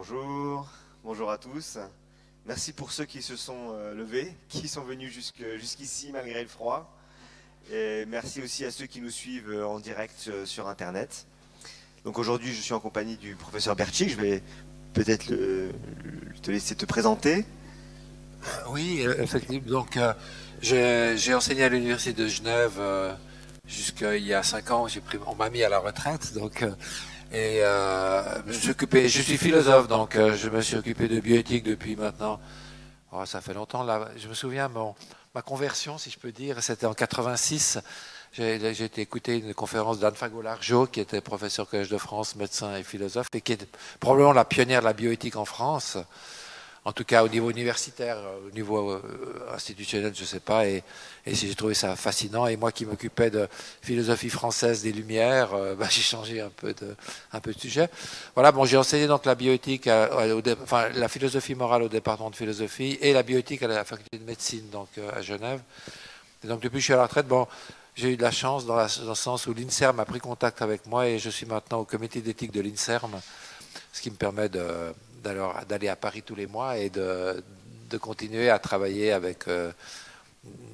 Bonjour, bonjour à tous. Merci pour ceux qui se sont levés, qui sont venus jusqu'ici malgré le froid. Et merci aussi à ceux qui nous suivent en direct sur Internet. Donc aujourd'hui, je suis en compagnie du professeur Bertschik. Je vais peut-être te laisser te présenter. Oui, effectivement. Donc, j'ai enseigné à l'université de Genève jusqu'à il y a 5 ans. On m'a mis à la retraite. Donc, je suis philosophe. Donc, je me suis occupé de bioéthique depuis maintenant. Oh, ça fait longtemps. Là, je me souviens, ma conversion, si je peux dire, c'était en 86. J'ai été écouter une conférence d'Anne Fagot-Largeau, qui était professeur au Collège de France, médecin et philosophe, et qui est probablement la pionnière de la bioéthique en France. En tout cas, au niveau universitaire, au niveau institutionnel, je ne sais pas. Et j'ai trouvé ça fascinant. Et moi qui m'occupais de philosophie française des Lumières, j'ai changé un peu de sujet. Voilà, bon, j'ai enseigné donc la bioéthique, la philosophie morale au département de philosophie et la bioéthique à la faculté de médecine, donc à Genève. Et donc depuis que je suis à la retraite, j'ai eu de la chance dans le sens où l'INSERM a pris contact avec moi et je suis maintenant au comité d'éthique de l'INSERM, ce qui me permet d'aller à Paris tous les mois et de continuer à travailler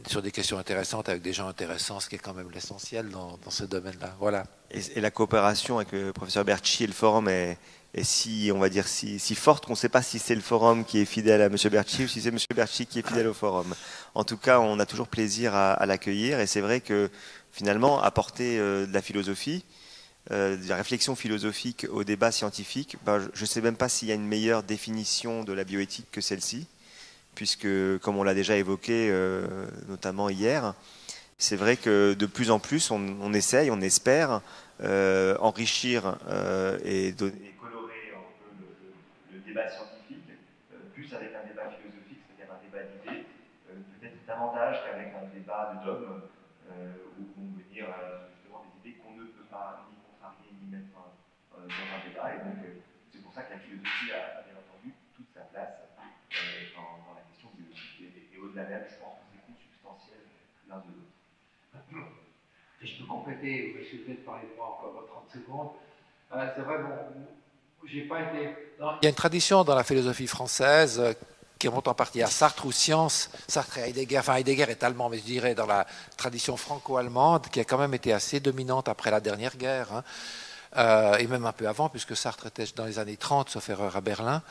sur des questions intéressantes avec des gens intéressants, ce qui est quand même l'essentiel dans ce domaine-là. Voilà. Et la coopération avec le professeur Bertschik et le forum est si, on va dire, si forte qu'on ne sait pas si c'est le forum qui est fidèle à M. Bertschik ou si c'est M. Bertschik qui est fidèle au forum. En tout cas, on a toujours plaisir à l'accueillir et c'est vrai que finalement, apporter de la philosophie, de la réflexion philosophique au débat scientifique, je ne sais même pas s'il y a une meilleure définition de la bioéthique que celle-ci, puisque, comme on l'a déjà évoqué, notamment hier, c'est vrai que de plus en plus, on essaye, on espère enrichir et colorer un peu le débat scientifique, plus avec un débat philosophique, c'est-à-dire un débat d'idées, peut-être davantage qu'avec un débat de dogme, où on veut dire justement des idées qu'on ne peut pas ni contrarier ni mettre dans un débat. Et donc, c'est pour ça que la philosophie a bien entendu toute sa place dans la question biologique. Et au-delà même, je pense que c'est consubstantiel l'un de l'autre. Et je peux compléter, je vais peut-être parler de moi encore 30 secondes. C'est vrai, j'ai pas été. Il y a une tradition dans la philosophie française qui remonte en partie à Sartre ou Science. Sartre et Heidegger, enfin Heidegger est allemand, mais je dirais dans la tradition franco-allemande, qui a quand même été assez dominante après la dernière guerre, et même un peu avant, puisque Sartre était dans les années 30, sauf erreur, à Berlin,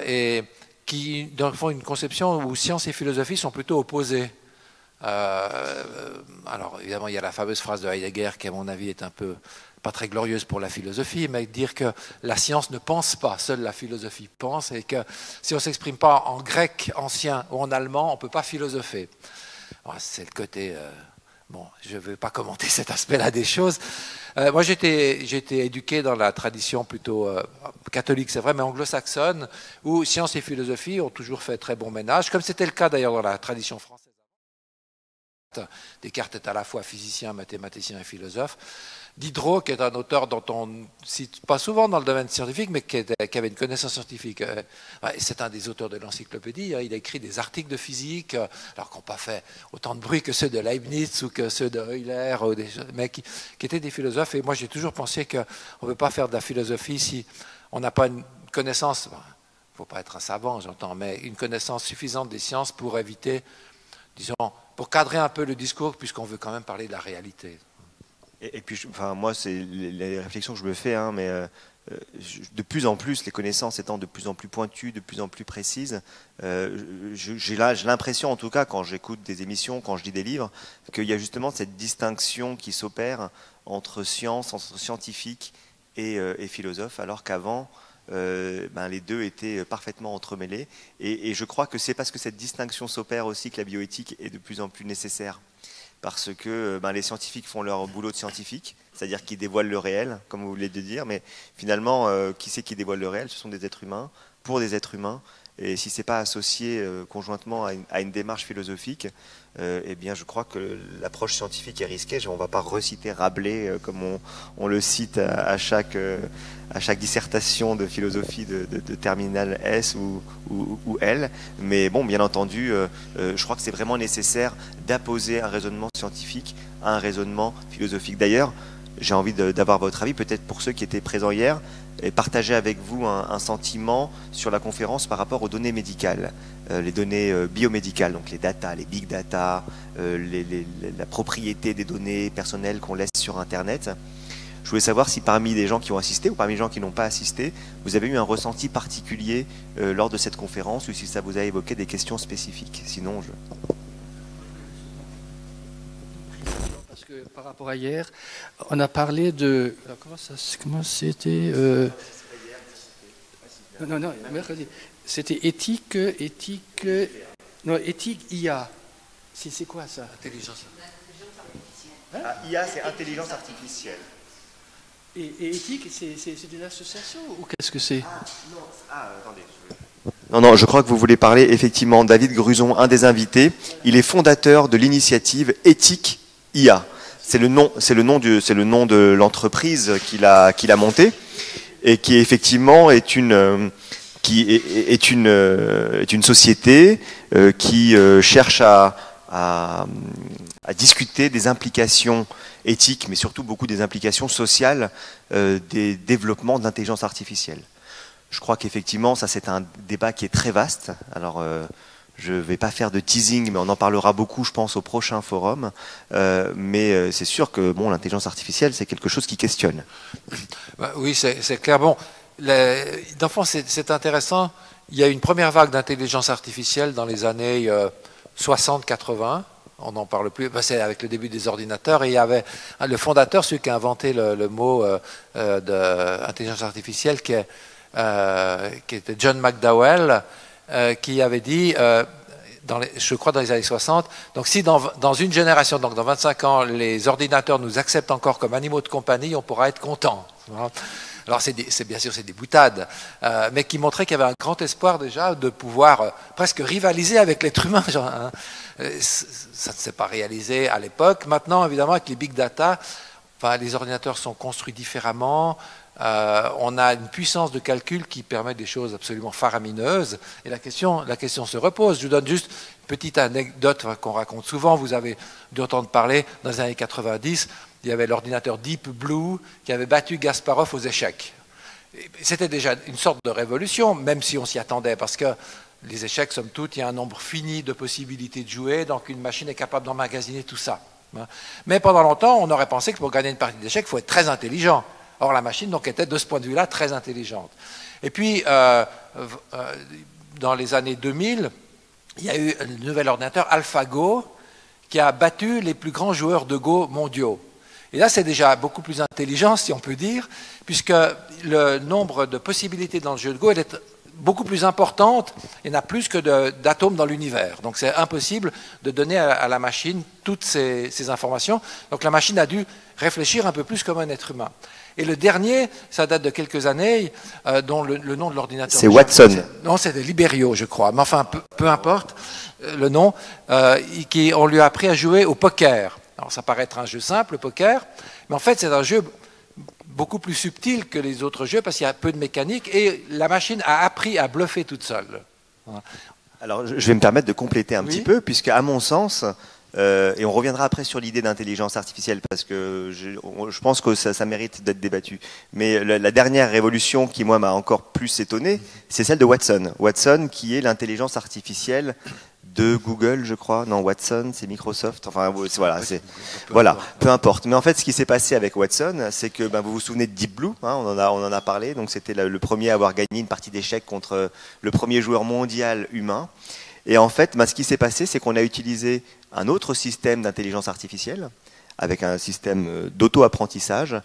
et qui, dans le fond, une conception où science et philosophie sont plutôt opposées. Alors évidemment il y a la fameuse phrase de Heidegger qui à mon avis est un peu pas très glorieuse pour la philosophie, mais dire que la science ne pense pas, seule la philosophie pense, et que si on ne s'exprime pas en grec ancien ou en allemand, on ne peut pas philosopher. C'est le côté... je ne veux pas commenter cet aspect-là des choses. Moi, j'ai été éduqué dans la tradition plutôt catholique, c'est vrai, mais anglo-saxonne, où science et philosophie ont toujours fait très bon ménage, comme c'était le cas d'ailleurs dans la tradition française. Descartes est à la fois physicien, mathématicien et philosophe. Diderot, qui est un auteur dont on ne cite pas souvent dans le domaine scientifique, mais qui avait une connaissance scientifique. C'est un des auteurs de l'encyclopédie. Il a écrit des articles de physique, alors qu'on n'a pas fait autant de bruit que ceux de Leibniz ou que ceux de Euler, mais qui étaient des philosophes. Et moi, j'ai toujours pensé qu'on ne peut pas faire de la philosophie si on n'a pas une connaissance, il ne faut pas être un savant, j'entends, mais une connaissance suffisante des sciences pour éviter, disons, pour cadrer un peu le discours, puisqu'on veut quand même parler de la réalité. Et puis, moi, c'est les réflexions que je me fais, mais de plus en plus, les connaissances étant de plus en plus pointues, de plus en plus précises, j'ai l'impression, en tout cas, quand j'écoute des émissions, quand je lis des livres, qu'il y a justement cette distinction qui s'opère entre science, entre scientifique et philosophe, alors qu'avant, les deux étaient parfaitement entremêlés. Et je crois que c'est parce que cette distinction s'opère aussi que la bioéthique est de plus en plus nécessaire. Parce que les scientifiques font leur boulot de scientifique, c'est-à-dire qu'ils dévoilent le réel, comme vous venez de dire, mais finalement, qui c'est qui dévoile le réel? Ce sont des êtres humains, pour des êtres humains, et si ce n'est pas associé conjointement à une démarche philosophique, eh bien je crois que l'approche scientifique est risquée. On ne va pas reciter Rabelais comme on le cite à chaque dissertation de philosophie de terminale S ou L, mais bon, bien entendu, je crois que c'est vraiment nécessaire d'apposer un raisonnement scientifique à un raisonnement philosophique. D'ailleurs, j'ai envie d'avoir votre avis, peut-être pour ceux qui étaient présents hier, et partager avec vous un sentiment sur la conférence par rapport aux données médicales, les données biomédicales, donc les data, les big data, la propriété des données personnelles qu'on laisse sur Internet. Je voulais savoir si parmi les gens qui ont assisté ou parmi les gens qui n'ont pas assisté, vous avez eu un ressenti particulier lors de cette conférence ou si ça vous a évoqué des questions spécifiques. Sinon, Parce que par rapport à hier, on a parlé de... Comment c'était Non, mercredi. C'était éthique IA. C'est quoi ça? Intelligence. IA, c'est intelligence artificielle. Et éthique, c'est une association ou qu'est-ce que c'est? Attendez. Non, je crois que vous voulez parler effectivement David Gruson, un des invités. Il est fondateur de l'initiative Éthique IA. C'est le nom de l'entreprise qu'il a montée et qui effectivement est une société qui cherche à discuter des implications éthiques, mais surtout beaucoup des implications sociales des développements de l'intelligence artificielle. Je crois qu'effectivement, ça c'est un débat qui est très vaste. Alors, je ne vais pas faire de teasing, mais on en parlera beaucoup, je pense, au prochain forum. Mais c'est sûr que bon, l'intelligence artificielle, c'est quelque chose qui questionne. Oui, c'est clair. Bon, dans le fond, c'est intéressant. Il y a une première vague d'intelligence artificielle dans les années 60-80. On n'en parle plus, c'est avec le début des ordinateurs, et il y avait le fondateur, celui qui a inventé le mot d'intelligence artificielle, qui était John McDowell, qui avait dit, je crois dans les années 60, donc si dans une génération, donc dans 25 ans, les ordinateurs nous acceptent encore comme animaux de compagnie, on pourra être content. Alors bien sûr c'est des boutades, mais qui montraient qu'il y avait un grand espoir déjà de pouvoir presque rivaliser avec l'être humain. Ça ne s'est pas réalisé à l'époque. Maintenant, évidemment, avec les big data, les ordinateurs sont construits différemment. On a une puissance de calcul qui permet des choses absolument faramineuses. Et la question se repose. Je vous donne juste une petite anecdote qu'on raconte souvent. Vous avez dû entendre parler, dans les années 90, il y avait l'ordinateur Deep Blue qui avait battu Kasparov aux échecs. C'était déjà une sorte de révolution, même si on s'y attendait, parce que les échecs, somme toute, il y a un nombre fini de possibilités de jouer, donc une machine est capable d'emmagasiner tout ça. Mais pendant longtemps, on aurait pensé que pour gagner une partie d'échecs, il faut être très intelligent. Or, la machine donc, était de ce point de vue-là très intelligente. Et puis, dans les années 2000, il y a eu un nouvel ordinateur, AlphaGo, qui a battu les plus grands joueurs de Go mondiaux. Et là, c'est déjà beaucoup plus intelligent, si on peut dire, puisque le nombre de possibilités dans le jeu de Go, elle est beaucoup plus importante et n'a plus que d'atomes dans l'univers. Donc c'est impossible de donner à la machine toutes ces informations. Donc la machine a dû réfléchir un peu plus comme un être humain. Et le dernier, ça date de quelques années, dont le nom de l'ordinateur... C'est Watson. Non, c'est Liberio, je crois. Mais enfin, peu importe le nom. On lui a appris à jouer au poker. Alors ça paraît être un jeu simple, le poker, mais en fait c'est un jeu beaucoup plus subtil que les autres jeux parce qu'il y a peu de mécanique et la machine a appris à bluffer toute seule. Alors je vais me permettre de compléter un petit peu, puisque à mon sens, et on reviendra après sur l'idée d'intelligence artificielle parce que je pense que ça mérite d'être débattu. Mais la dernière révolution qui moi m'a encore plus étonné, c'est celle de Watson. Watson qui est l'intelligence artificielle de Google, je crois. Non, Watson, c'est Microsoft. Enfin, voilà, peu importe. Mais en fait, ce qui s'est passé avec Watson, c'est que vous vous souvenez de Deep Blue, hein, on en a parlé. Donc, c'était le premier à avoir gagné une partie d'échecs contre le premier joueur mondial humain. Et en fait, ce qui s'est passé, c'est qu'on a utilisé un autre système d'intelligence artificielle avec un système d'auto-apprentissage.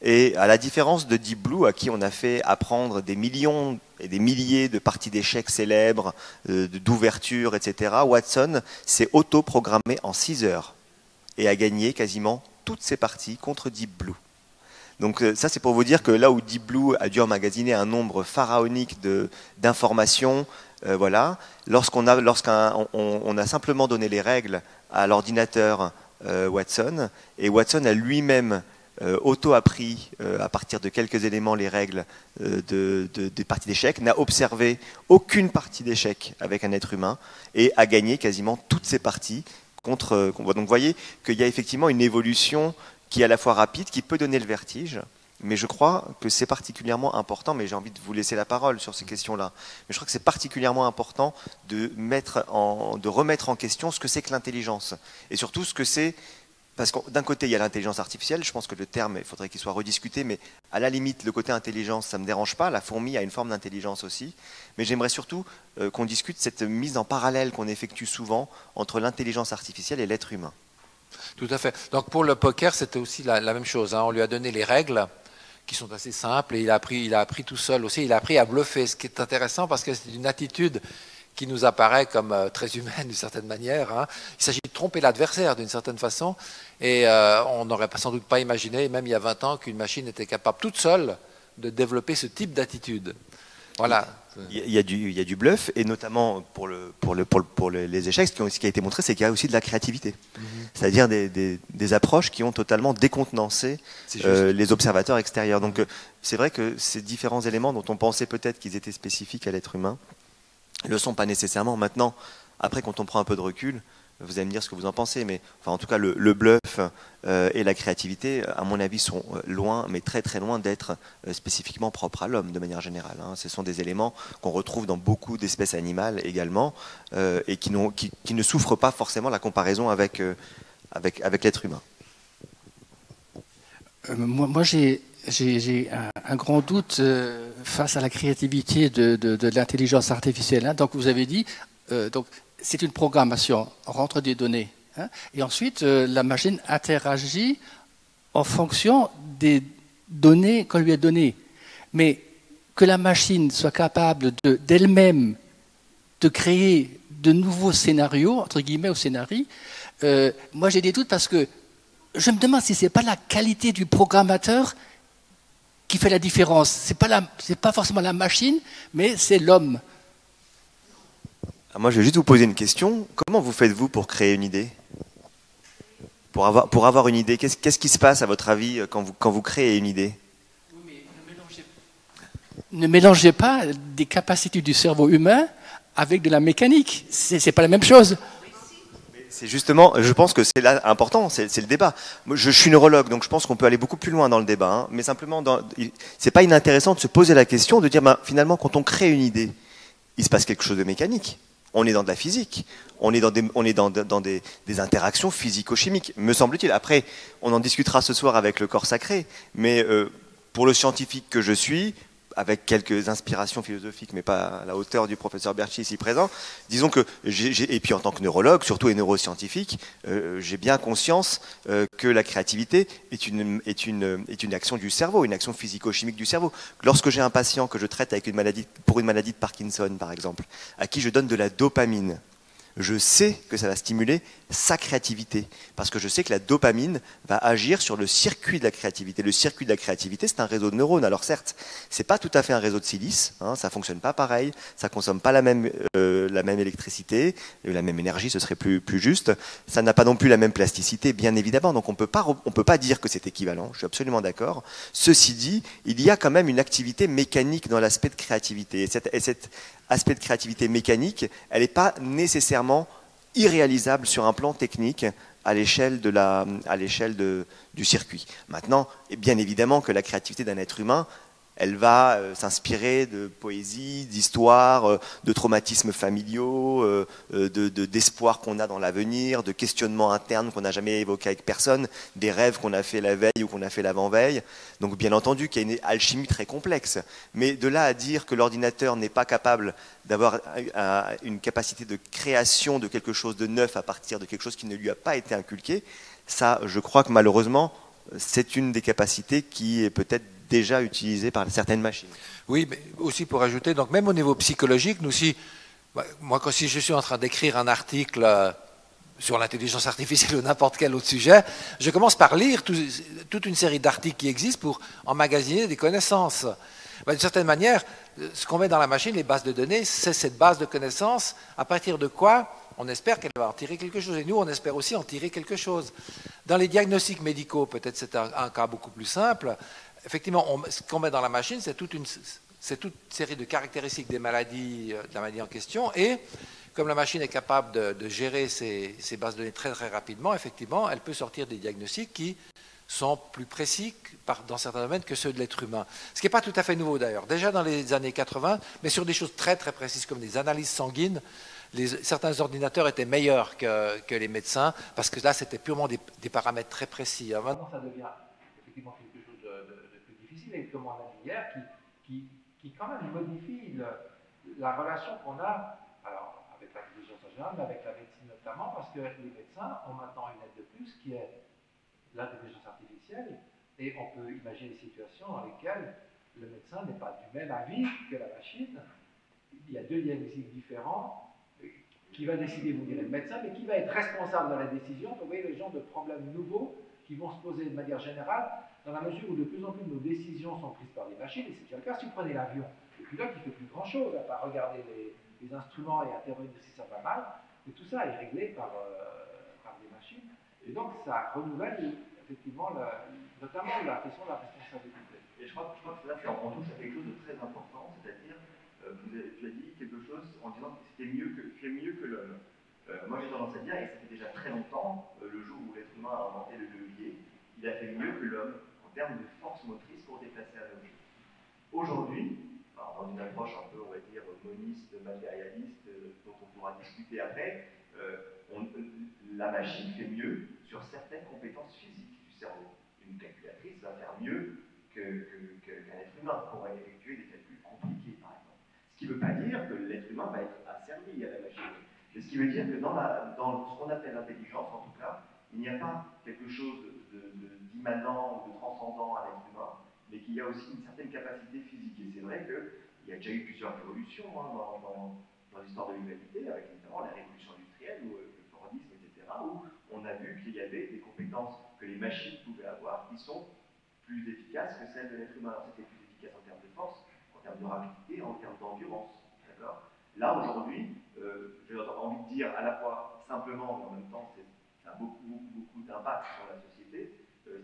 Et à la différence de Deep Blue, à qui on a fait apprendre des millions et des milliers de parties d'échecs célèbres, d'ouverture, etc., Watson s'est auto-programmé en 6 heures et a gagné quasiment toutes ses parties contre Deep Blue. Donc ça, c'est pour vous dire que là où Deep Blue a dû emmagasiner un nombre pharaonique d'informations, voilà, lorsqu'on a simplement donné les règles à l'ordinateur Watson, et Watson a lui-même auto-appris à partir de quelques éléments les règles des parties d'échecs, n'a observé aucune partie d'échecs avec un être humain et a gagné quasiment toutes ses parties contre. Donc vous voyez qu'il y a effectivement une évolution qui est à la fois rapide, qui peut donner le vertige. Mais je crois que c'est particulièrement important, mais j'ai envie de vous laisser la parole sur ces questions-là. Mais je crois que c'est particulièrement important de remettre en question ce que c'est que l'intelligence. Et surtout ce que c'est, parce que d'un côté il y a l'intelligence artificielle, je pense que le terme, il faudrait qu'il soit rediscuté, mais à la limite, le côté intelligence, ça ne me dérange pas. La fourmi a une forme d'intelligence aussi. Mais j'aimerais surtout qu'on discute cette mise en parallèle qu'on effectue souvent entre l'intelligence artificielle et l'être humain. Tout à fait. Donc pour le poker, c'était aussi la même chose. On lui a donné les règles, qui sont assez simples, et il a appris tout seul aussi, il a appris à bluffer, ce qui est intéressant parce que c'est une attitude qui nous apparaît comme très humaine d'une certaine manière. Il s'agit de tromper l'adversaire d'une certaine façon, et on n'aurait sans doute pas imaginé, même il y a 20 ans, qu'une machine était capable toute seule de développer ce type d'attitude. Voilà. Il y a du bluff, et notamment pour les échecs, ce qui a été montré, c'est qu'il y a aussi de la créativité. C'est-à-dire des approches qui ont totalement décontenancé les observateurs extérieurs. Donc c'est vrai que ces différents éléments dont on pensait peut-être qu'ils étaient spécifiques à l'être humain ne le sont pas nécessairement. Maintenant, après, quand on prend un peu de recul, vous allez me dire ce que vous en pensez, mais enfin, en tout cas, le bluff et la créativité, à mon avis, sont loin, mais très très loin d'être spécifiquement propres à l'homme de manière générale. Ce sont des éléments qu'on retrouve dans beaucoup d'espèces animales également, et qui ne souffrent pas forcément la comparaison avec l'être humain. Moi j'ai un grand doute face à la créativité de l'intelligence artificielle. Donc vous avez dit, donc c'est une programmation, on rentre des données, et ensuite la machine interagit en fonction des données qu'on lui a données. Mais que la machine soit capable d'elle-même de créer de nouveaux scénarios, entre guillemets, au scénario, moi j'ai des doutes parce que je me demande si ce n'est pas la qualité du programmateur qui fait la différence. Ce n'est pas forcément la machine, mais c'est l'homme. Moi, je vais juste vous poser une question. Comment vous faites-vous pour créer une idée ? Pour avoir une idée, qu'est-ce qui se passe, à votre avis, quand vous créez une idée ? Ne mélangez pas des capacités du cerveau humain avec de la mécanique. C'est pas la même chose. C'est justement, je pense que c'est là important, c'est le débat. Moi, je suis neurologue, donc je pense qu'on peut aller beaucoup plus loin dans le débat. Mais simplement, c'est pas inintéressant de se poser la question, de dire, finalement, quand on crée une idée, il se passe quelque chose de mécanique. On est dans de la physique, on est dans des interactions physico-chimiques, me semble-t-il. Après, on en discutera ce soir avec le corps sacré, mais pour le scientifique que je suis, avec quelques inspirations philosophiques, mais pas à la hauteur du professeur Bertschy ici présent, disons que, et puis en tant que neurologue, surtout et neuroscientifique, j'ai bien conscience que la créativité est une action du cerveau, une action physico-chimique du cerveau. Lorsque j'ai un patient que je traite pour une maladie de Parkinson, par exemple, à qui je donne de la dopamine, je sais que ça va stimuler sa créativité, parce que je sais que la dopamine va agir sur le circuit de la créativité. Le circuit de la créativité, c'est un réseau de neurones. Alors certes, c'est pas tout à fait un réseau de silice, ça fonctionne pas pareil, ça consomme pas la même électricité, la même énergie, ce serait plus juste. Ça n'a pas non plus la même plasticité, bien évidemment. Donc on peut pas dire que c'est équivalent. Je suis absolument d'accord. Ceci dit, il y a quand même une activité mécanique dans l'aspect de créativité, et cet aspect de créativité mécanique, elle n'est pas nécessairement irréalisable sur un plan technique à l'échelle du circuit. Maintenant, bien évidemment que la créativité d'un être humain, elle va s'inspirer de poésie, d'histoire, de traumatismes familiaux, d'espoir qu'on a dans l'avenir, de questionnements internes qu'on n'a jamais évoqués avec personne, des rêves qu'on a fait la veille ou qu'on a fait l'avant-veille. Donc bien entendu qu'il y a une alchimie très complexe. Mais de là à dire que l'ordinateur n'est pas capable d'avoir une capacité de création de quelque chose de neuf à partir de quelque chose qui ne lui a pas été inculqué, ça, je crois que malheureusement, c'est une des capacités qui est peut-être déjà utilisée par certaines machines. Oui, mais aussi pour ajouter, donc même au niveau psychologique, moi si je suis en train d'écrire un article sur l'intelligence artificielle ou n'importe quel autre sujet, je commence par lire toute une série d'articles qui existent pour emmagasiner des connaissances. D'une certaine manière, ce qu'on met dans la machine, les bases de données, c'est cette base de connaissances à partir de quoi on espère qu'elle va en tirer quelque chose. Et nous, on espère aussi en tirer quelque chose. Dans les diagnostics médicaux, peut-être c'est un cas beaucoup plus simple. Effectivement, ce qu'on met dans la machine, c'est toute une série de caractéristiques des maladies, de la maladie en question. Et comme la machine est capable de gérer ces bases de données très très rapidement, effectivement, elle peut sortir des diagnostics qui sont plus précis dans certains domaines que ceux de l'être humain. Ce qui n'est pas tout à fait nouveau d'ailleurs. Déjà dans les années 80, mais sur des choses très très précises comme des analyses sanguines, certains ordinateurs étaient meilleurs que les médecins, parce que là c'était purement des paramètres très précis. Maintenant ça devient effectivement quelque chose de plus difficile, et comme on a dit hier, qui quand même modifie la relation qu'on a, alors avec l'intelligence en général, mais avec la médecine notamment, parce que les médecins ont maintenant une aide de plus qui est l'intelligence artificielle, et on peut imaginer des situations dans lesquelles le médecin n'est pas du même avis que la machine. Il y a deux diagnostics différents. Qui va décider, vous direz le médecin, mais qui va être responsable dans la décision? Vous voyez le genre de problèmes nouveaux qui vont se poser de manière générale, dans la mesure où de plus en plus nos décisions sont prises par des machines, et c'est déjà le cas. Si vous prenez l'avion, le pilote ne fait plus grand-chose, à part regarder les instruments et intervenir si ça va mal, mais tout ça est réglé par des machines. Et donc ça renouvelle effectivement notamment la question de la responsabilité. Et je crois que là, on touche à quelque chose de très important, c'est-à-dire, tu as dit quelque chose en disant que c'était mieux que l'homme. Moi j'ai tendance à dire, et ça fait déjà très longtemps, le jour où l'être humain a inventé le levier, il a fait mieux que l'homme en termes de force motrice pour déplacer un objet. Aujourd'hui, dans une approche un peu, on va dire, moniste, matérialiste, dont on pourra discuter après, la machine fait mieux sur certaines compétences physiques du cerveau. Une calculatrice va faire mieux qu'un être humain pour effectuer des calculs compliqués, par exemple. Ce qui ne veut pas dire que l'être humain va être asservi à la machine. Mais ce qui veut dire que dans ce qu'on appelle l'intelligence, en tout cas, il n'y a pas quelque chose d'immanent ou de transcendant à l'être humain, mais qu'il y a aussi une certaine capacité physique. Et c'est vrai qu'il y a déjà eu plusieurs révolutions dans l'histoire de l'humanité, avec notamment la révolution industrielle ou le Fordisme, etc., où on a vu qu'il y avait des compétences que les machines pouvaient avoir qui sont plus efficaces que celles de l'être humain. Alors c'était plus efficace en termes de force, en termes de rapidité, en termes d'endurance. D'accord. Là, aujourd'hui, j'ai envie de dire à la fois simplement, mais en même temps, ça a beaucoup d'impact sur la société.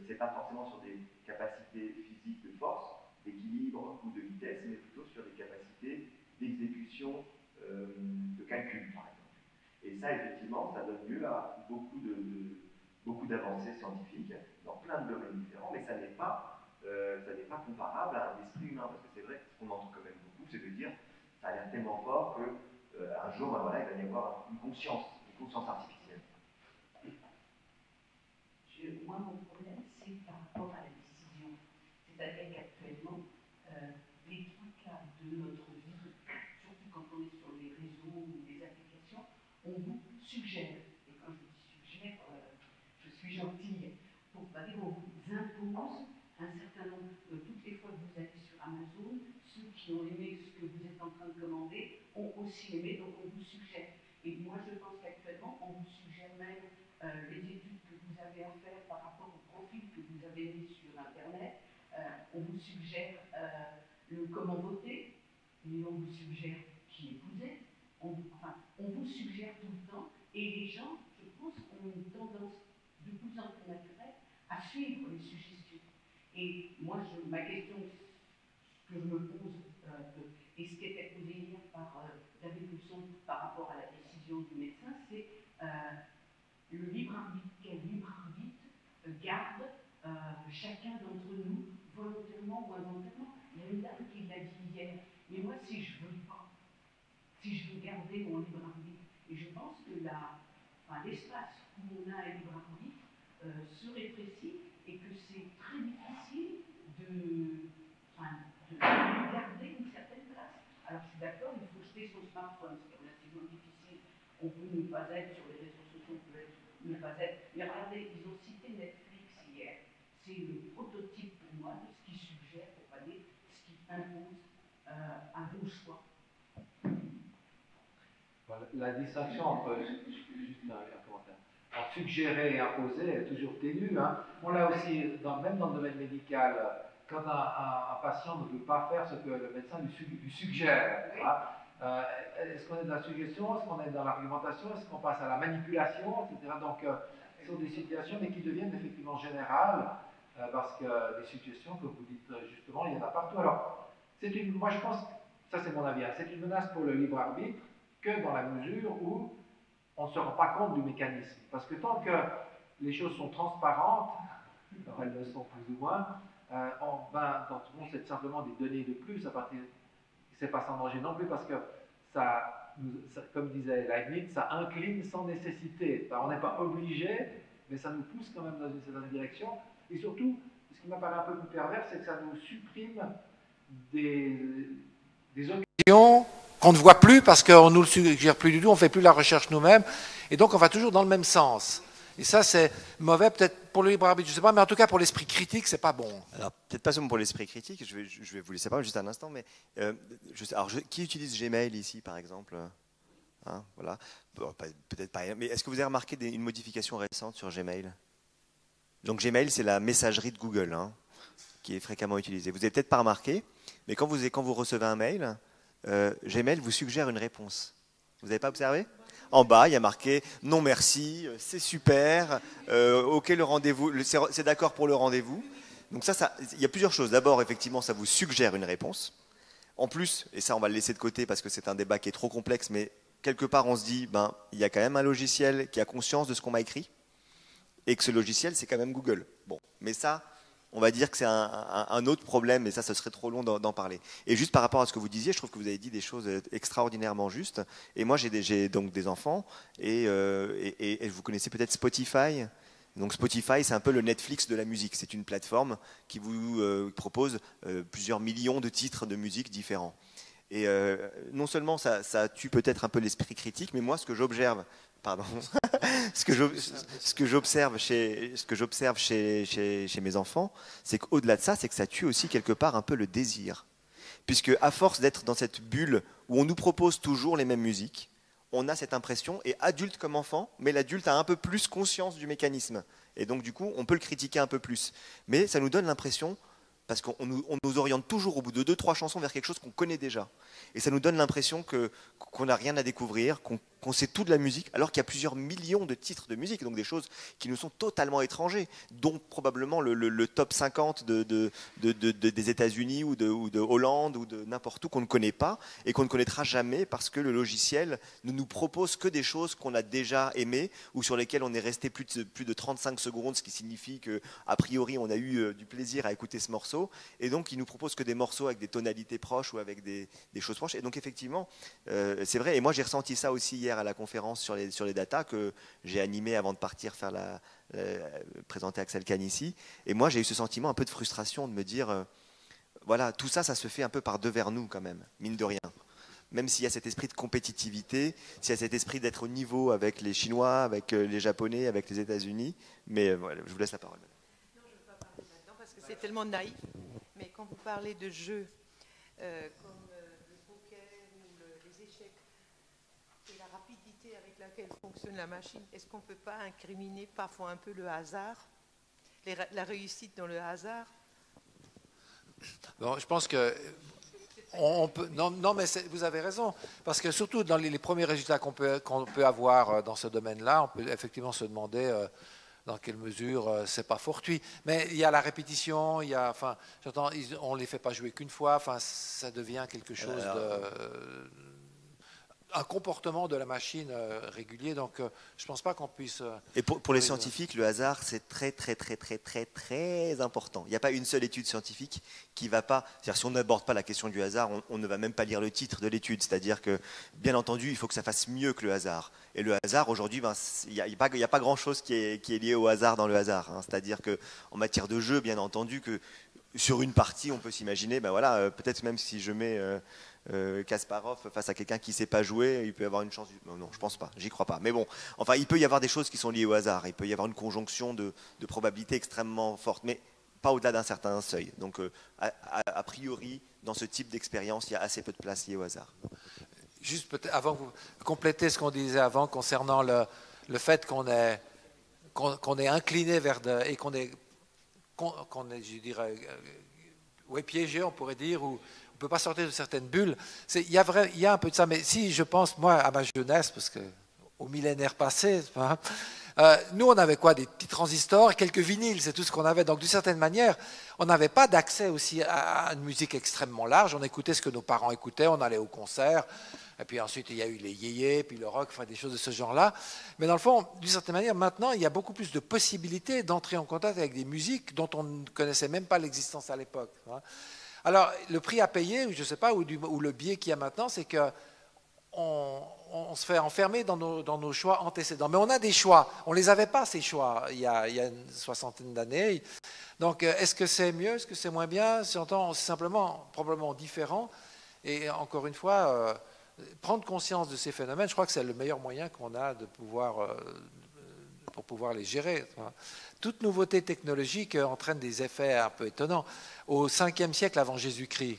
C'est pas forcément sur des capacités physiques de force, d'équilibre ou de vitesse, mais plutôt sur des capacités d'exécution, de calcul, par exemple. Et ça, effectivement, ça donne lieu à beaucoup d'avancées scientifiques dans plein de domaines différents, mais ça n'est pas comparable à un esprit humain, parce que c'est vrai que ce qu'on entend quand même beaucoup, c'est de dire ça a l'air tellement fort que un jour, ben voilà, il va y avoir une conscience artificielle. Moi, mon problème, c'est par rapport à la décision. C'est-à-dire qu'actuellement, les trois quarts de notre vie, surtout quand on est sur les réseaux ou les applications, on vous suggère. Et quand je dis suggère, je suis gentille, pour pas dire on vous impose un certain nombre. Toutes les fois que vous allez sur Amazon, ceux qui ont aimé ce que vous êtes en train de commander ont aussi aimé, donc on vous suggère. Et moi, je pense qu'actuellement, on vous suggère même les études que vous avez à faire par rapport au profil que vous avez mis sur Internet. On vous suggère comment voter, et on vous suggère qui épouser. On vous suggère tout le temps, et les gens, je pense, ont une tendance de plus en plus naturelle à suivre les suggestions. Et moi, ma question que je me pose, et ce qui était posé hier par David Pousson par rapport à la décision du médecin, c'est le libre arbitre. Quel libre arbitre garde chacun d'entre nous, volontairement ou involontairement? Il y a une dame qui l'a dit hier, mais moi, si je veux pas, si je veux garder mon libre arbitre, et je pense que l'espace où on a un libre arbitre se rétrécit, et que c'est très difficile de garder une certaine place. Alors je suis d'accord, il faut jeter son smartphone, c'est relativement difficile. On peut ne pas être sur les réseaux sociaux, on peut ne pas être. Mais regardez, ils ont cité Netflix hier. C'est le prototype pour moi de ce qui suggère, pour pas dire ce qui impose un bon choix. Voilà, la distinction entre, juste un commentaire, entre suggérer et imposer est toujours ténue. Hein. On l'a aussi, même dans le domaine médical, quand un patient ne veut pas faire ce que le médecin lui suggère. Hein. Est-ce qu'on est dans la suggestion? Est-ce qu'on est dans l'argumentation? Est-ce qu'on passe à la manipulation, etc. Donc, ce sont des situations, mais qui deviennent effectivement générales, parce que des suggestions, comme vous dites justement, il y en a partout. Alors, moi je pense, ça c'est mon avis, hein, c'est une menace pour le libre arbitre, que dans la mesure où on ne se rend pas compte du mécanisme. Parce que tant que les choses sont transparentes, Alors elles le sont plus ou moins. Dans tout le monde, c'est simplement des données de plus à partir. C'est pas sans danger non plus parce que ça, comme disait Leibniz, ça incline sans nécessité. Alors, on n'est pas obligé, mais ça nous pousse quand même dans une certaine direction. Et surtout, ce qui m'apparaît un peu plus pervers, c'est que ça nous supprime des occasions qu'on ne voit plus parce qu'on ne nous le suggère plus du tout, on ne fait plus la recherche nous-mêmes, et donc on va toujours dans le même sens. Et ça, c'est mauvais, peut-être pour le libre arbitre, je ne sais pas, mais en tout cas pour l'esprit critique, c'est pas bon. Alors, peut-être pas seulement pour l'esprit critique, je vais vous laisser parler juste un instant, mais qui utilise Gmail ici, par exemple, hein, voilà. Bon, peut-être pas, mais est-ce que vous avez remarqué une modification récente sur Gmail? Donc Gmail, c'est la messagerie de Google, hein, qui est fréquemment utilisée. Vous n'avez peut-être pas remarqué, mais quand vous recevez un mail, Gmail vous suggère une réponse. Vous n'avez pas observé? En bas, il y a marqué « Non merci, c'est super, ok le rendez-vous, c'est d'accord pour le rendez-vous ». Donc il y a plusieurs choses. D'abord, effectivement, ça vous suggère une réponse. En plus, et ça on va le laisser de côté parce que c'est un débat qui est trop complexe, mais quelque part on se dit, il y a quand même un logiciel qui a conscience de ce qu'on m'a écrit, et que ce logiciel, c'est quand même Google. Bon, mais ça, on va dire que c'est un autre problème, et ça, ce serait trop long d'en parler. Et juste par rapport à ce que vous disiez, je trouve que vous avez dit des choses extraordinairement justes. Et moi, j'ai donc des enfants, et vous connaissez peut-être Spotify. Donc Spotify, c'est un peu le Netflix de la musique. C'est une plateforme qui vous propose plusieurs millions de titres de musique différents. Et non seulement ça tue peut-être un peu l'esprit critique, mais moi, ce que j'observe, ce que j'observe chez mes enfants, c'est qu'au-delà de ça, c'est que ça tue aussi quelque part un peu le désir. Puisque à force d'être dans cette bulle où on nous propose toujours les mêmes musiques, on a cette impression, et adulte comme enfant, mais l'adulte a un peu plus conscience du mécanisme. Et donc du coup, on peut le critiquer un peu plus. Mais ça nous donne l'impression, parce qu'on nous oriente toujours au bout de 2-3 chansons vers quelque chose qu'on connaît déjà. Et ça nous donne l'impression qu'on n'a rien à découvrir, qu'on sait tout de la musique, alors qu'il y a plusieurs millions de titres de musique, donc des choses qui nous sont totalement étrangers, dont probablement le top 50 des États-Unis ou de Hollande ou de n'importe où qu'on ne connaît pas et qu'on ne connaîtra jamais parce que le logiciel ne nous propose que des choses qu'on a déjà aimées ou sur lesquelles on est resté plus de 35 secondes, ce qui signifie qu'a priori on a eu du plaisir à écouter ce morceau. Et donc il nous propose que des morceaux avec des tonalités proches ou avec des choses proches. Et donc effectivement, c'est vrai. Et moi j'ai ressenti ça aussi hier à la conférence sur les data que j'ai animé avant de partir faire présenter Axel Kahn ici. Et moi j'ai eu ce sentiment un peu de frustration de me dire, voilà, tout ça, ça se fait un peu par devers nous quand même, mine de rien. Même s'il y a cet esprit de compétitivité, s'il y a cet esprit d'être au niveau avec les Chinois, avec les Japonais, avec les États-Unis. Mais voilà, je vous laisse la parole. C'est tellement naïf, mais quand vous parlez de jeux comme le poker ou les échecs et la rapidité avec laquelle fonctionne la machine, est-ce qu'on ne peut pas incriminer parfois un peu le hasard, la réussite dans le hasard? Bon, je pense que on peut, non, mais vous avez raison, parce que surtout dans les premiers résultats qu'on peut avoir dans ce domaine-là, on peut effectivement se demander dans quelle mesure c'est pas fortuit. Mais il y a la répétition, on les fait pas jouer qu'une fois, ça devient quelque chose un comportement de la machine régulier, donc je pense pas qu'on puisse... Et pour les scientifiques, le hasard, c'est très, très, très, très, très, très important. Il n'y a pas une seule étude scientifique qui va pas... C'est-à-dire, si on n'aborde pas la question du hasard, on ne va même pas lire le titre de l'étude. C'est-à-dire que, bien entendu, il faut que ça fasse mieux que le hasard. Et le hasard, aujourd'hui, il n'y a pas grand-chose qui est lié au hasard dans le hasard. Hein. C'est-à-dire qu'en matière de jeu, bien entendu, que sur une partie, on peut s'imaginer, peut-être même si je mets... Kasparov face à quelqu'un qui ne sait pas jouer, il peut y avoir une chance. Non, je pense pas, j'y crois pas. Mais bon, enfin, il peut y avoir des choses qui sont liées au hasard. Il peut y avoir une conjonction de probabilités extrêmement forte, mais pas au-delà d'un certain seuil. Donc, a priori, dans ce type d'expérience, il y a assez peu de place liée au hasard. Juste peut-être avant que vous complétez ce qu'on disait avant concernant le fait qu'on est incliné vers et qu'on est, je dirais, piégé, on pourrait dire, ou on ne peut pas sortir de certaines bulles. Il y a un peu de ça, mais si je pense, moi, à ma jeunesse, parce que au millénaire passé, Nous, on avait quoi? Des petits transistors, quelques vinyles, c'est tout ce qu'on avait. Donc, d'une certaine manière, on n'avait pas d'accès aussi à une musique extrêmement large. On écoutait ce que nos parents écoutaient, on allait au concert. Et puis ensuite, il y a eu les yéyés, puis le rock, enfin des choses de ce genre-là. Mais dans le fond, d'une certaine manière, maintenant, il y a beaucoup plus de possibilités d'entrer en contact avec des musiques dont on ne connaissait même pas l'existence à l'époque. Alors, le prix à payer, je ne sais pas, ou le biais qu'il y a maintenant, c'est que on se fait enfermer dans nos choix antécédents. Mais on a des choix. On ne les avait pas, ces choix, il y a une soixantaine d'années. Donc, est-ce que c'est mieux? Est-ce que c'est moins bien? C'est simplement, probablement différent. Et encore une fois, prendre conscience de ces phénomènes, je crois que c'est le meilleur moyen qu'on a pour pouvoir les gérer. Toute nouveauté technologique entraîne des effets un peu étonnants. Au 5e siècle avant Jésus-Christ,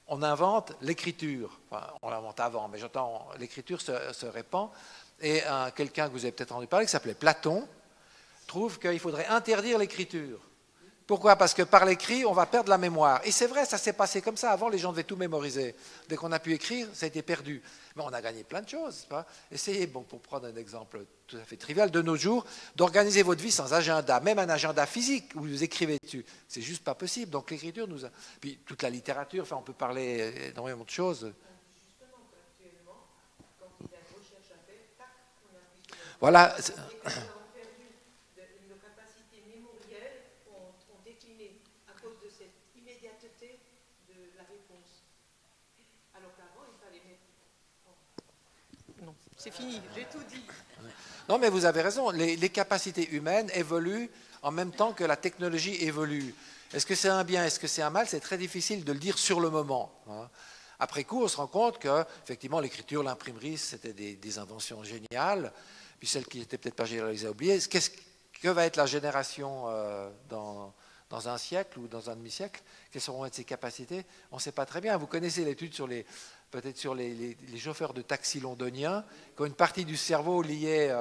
on invente l'écriture. Enfin, on l'invente avant, mais j'entends, l'écriture se répand. Et quelqu'un que vous avez peut-être entendu parler, qui s'appelait Platon, trouve qu'il faudrait interdire l'écriture. Pourquoi? Parce que par l'écrit, on va perdre la mémoire. Et c'est vrai, ça s'est passé comme ça. Avant, les gens devaient tout mémoriser. Dès qu'on a pu écrire, ça a été perdu. Mais on a gagné plein de choses. Pas? Essayez, pour prendre un exemple tout à fait trivial, de nos jours, d'organiser votre vie sans agenda, même un agenda physique où vous écrivez dessus. C'est juste pas possible. Donc l'écriture nous a... Puis toute la littérature, enfin, on peut parler énormément de choses. Voilà. C'est fini, j'ai tout dit. Non, mais vous avez raison. Les capacités humaines évoluent en même temps que la technologie évolue. Est-ce que c'est un bien, est-ce que c'est un mal? C'est très difficile de le dire sur le moment. Après coup, on se rend compte que, effectivement, l'écriture, l'imprimerie, c'était des inventions géniales. Puis celles qui n'étaient peut-être pas géniales, on les a oubliées. Que va être la génération dans un siècle ou dans un demi-siècle? Quelles seront être ses capacités? On ne sait pas très bien. Vous connaissez l'étude peut-être sur les chauffeurs de taxi londoniens, qui ont une partie du cerveau liée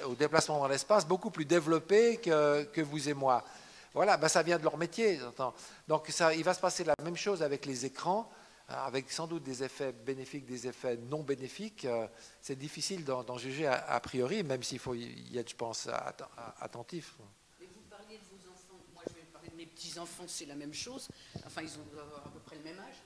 au déplacement dans l'espace beaucoup plus développée que vous et moi. Voilà, ben ça vient de leur métier. Donc il va se passer la même chose avec les écrans, avec sans doute des effets bénéfiques, des effets non bénéfiques. C'est difficile d'en juger a priori, même s'il faut y être, je pense, attentif. Mais vous parliez de vos enfants. Moi, je vais parler de mes petits-enfants, c'est la même chose. Enfin, ils ont à peu près le même âge.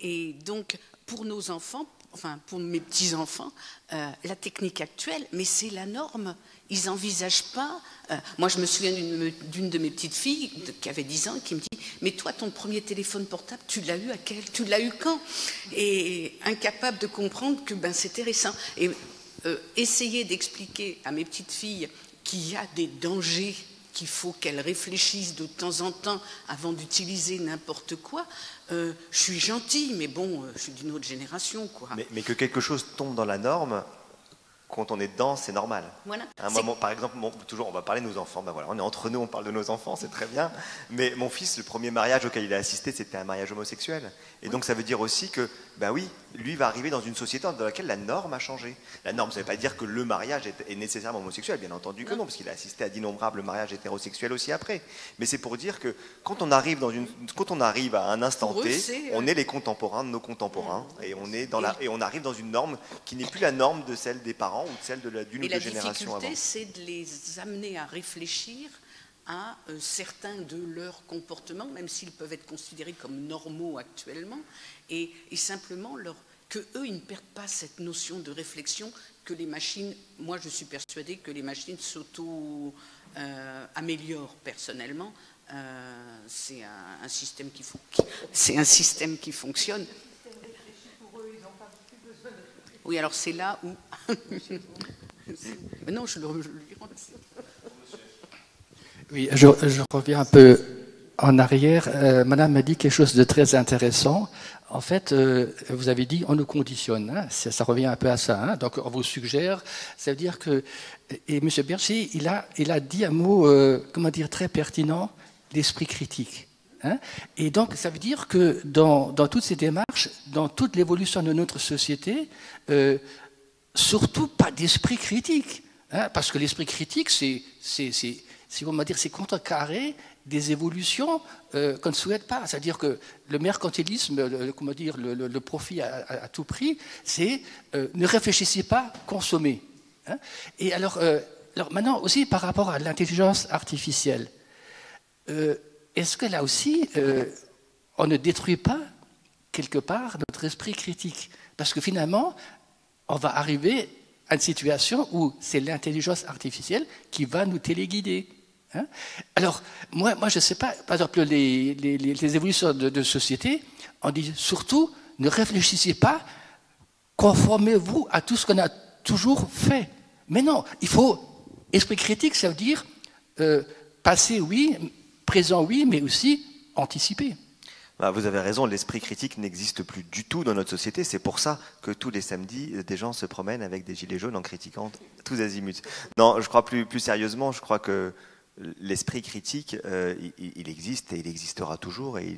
Et donc, pour nos enfants, enfin pour mes petits-enfants, la technique actuelle, mais c'est la norme. Ils n'envisagent pas... moi, je me souviens d'une de mes petites filles qui avait 10 ans qui me dit « Mais toi, ton premier téléphone portable, tu l'as eu à quel? Tu l'as eu quand ?» Et incapable de comprendre que c'était récent. Et essayer d'expliquer à mes petites filles qu'il y a des dangers, qu'il faut qu'elles réfléchissent de temps en temps avant d'utiliser n'importe quoi. Je suis gentille, mais bon, je suis d'une autre génération, quoi. Mais que quelque chose tombe dans la norme, quand on est dedans, c'est normal. Voilà. Moi, par exemple, toujours, on va parler de nos enfants. Ben voilà, on est entre nous, on parle de nos enfants, c'est très bien. Mais mon fils, le premier mariage auquel il a assisté, c'était un mariage homosexuel. Et donc, ça veut dire aussi que, ben oui, lui va arriver dans une société dans laquelle la norme a changé. La norme, ça ne veut pas dire que le mariage est nécessairement homosexuel, bien entendu que non, parce qu'il a assisté à d'innombrables mariages hétérosexuels aussi après. Mais c'est pour dire que quand on arrive à un instant T, on est les contemporains de nos contemporains, et on arrive dans une norme qui n'est plus la norme de celle des parents ou de celle d'une ou deux générations avant. Et la difficulté, c'est de les amener à réfléchir à certains de leurs comportements, même s'ils peuvent être considérés comme normaux actuellement, et simplement qu'eux, ils ne perdent pas cette notion de réflexion que les machines... Moi, je suis persuadée que les machines s'auto-améliorent personnellement. C'est un système qui fonctionne. Oui, alors c'est là où... non, je le remercie. Oui, je reviens un peu en arrière. Madame m'a dit quelque chose de très intéressant. En fait, vous avez dit on nous conditionne. Hein, ça revient un peu à ça. Hein, donc on vous suggère. Ça veut dire que... Et M. Berger, il a dit un mot, très pertinent, l'esprit critique. Hein, et donc ça veut dire que dans toutes ces démarches, dans toute l'évolution de notre société, surtout pas d'esprit critique. Hein, parce que l'esprit critique, c'est c'est contrecarrer des évolutions qu'on ne souhaite pas. C'est-à-dire que le mercantilisme, le profit à tout prix, c'est ne réfléchissez pas, consommez. Hein. Et alors maintenant aussi par rapport à l'intelligence artificielle, est-ce que là aussi on ne détruit pas quelque part notre esprit critique? Parce que finalement, on va arriver à une situation où c'est l'intelligence artificielle qui va nous téléguider. Hein. Alors, moi, je ne sais pas, par exemple, les évolutions de société, on dit surtout, ne réfléchissez pas, conformez-vous à tout ce qu'on a toujours fait. Mais non, il faut, esprit critique, ça veut dire passé, oui, présent, oui, mais aussi anticiper. Vous avez raison, l'esprit critique n'existe plus du tout dans notre société. C'est pour ça que tous les samedis, des gens se promènent avec des gilets jaunes en critiquant tous azimuts. Non, je crois plus sérieusement, je crois que l'esprit critique, il existe et il existera toujours et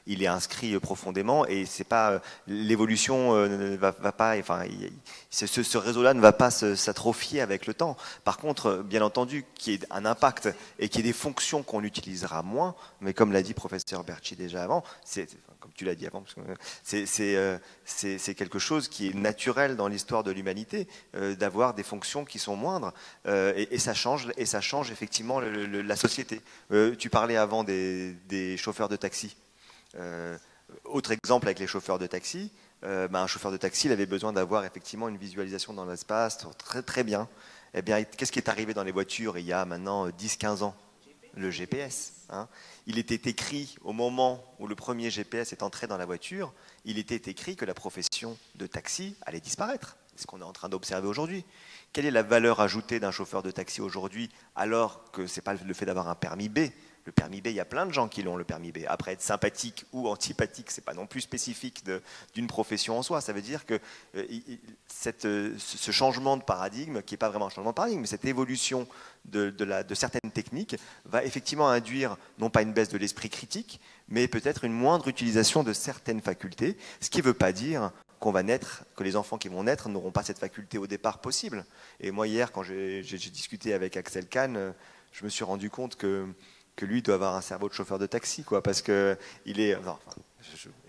il est inscrit profondément et c'est pas l'évolution ne va pas, enfin, ce réseau-là ne va pas s'atrophier avec le temps. Par contre, bien entendu, qu'il y ait un impact et qu'il y ait des fonctions qu'on utilisera moins, mais comme l'a dit professeur Bertschy déjà avant, comme tu l'as dit avant, c'est quelque chose qui est naturel dans l'histoire de l'humanité, d'avoir des fonctions qui sont moindres et ça change effectivement la société. Tu parlais avant des chauffeurs de taxi. Autre exemple avec les chauffeurs de taxi, un chauffeur de taxi il avait besoin d'avoir effectivement une visualisation dans l'espace très, très bien. Eh bien, qu'est-ce qui est arrivé dans les voitures il y a maintenant 10-15 ans? Le GPS. Hein. Il était écrit, au moment où le premier GPS est entré dans la voiture, il était écrit que la profession de taxi allait disparaître. C'est ce qu'on est en train d'observer aujourd'hui. Quelle est la valeur ajoutée d'un chauffeur de taxi aujourd'hui, alors que ce n'est pas le fait d'avoir un permis B? Le permis B, il y a plein de gens qui l'ont, le permis B. Après, être sympathique ou antipathique, ce n'est pas non plus spécifique d'une profession en soi. Ça veut dire que ce changement de paradigme, qui n'est pas vraiment un changement de paradigme, mais cette évolution de certaines techniques, va effectivement induire, non pas une baisse de l'esprit critique, mais peut-être une moindre utilisation de certaines facultés, ce qui ne veut pas dire qu'on va naître, que les enfants qui vont naître n'auront pas cette faculté au départ possible. Et moi, hier, quand j'ai discuté avec Axel Kahn, je me suis rendu compte que lui doit avoir un cerveau de chauffeur de taxi, quoi, parce que il est,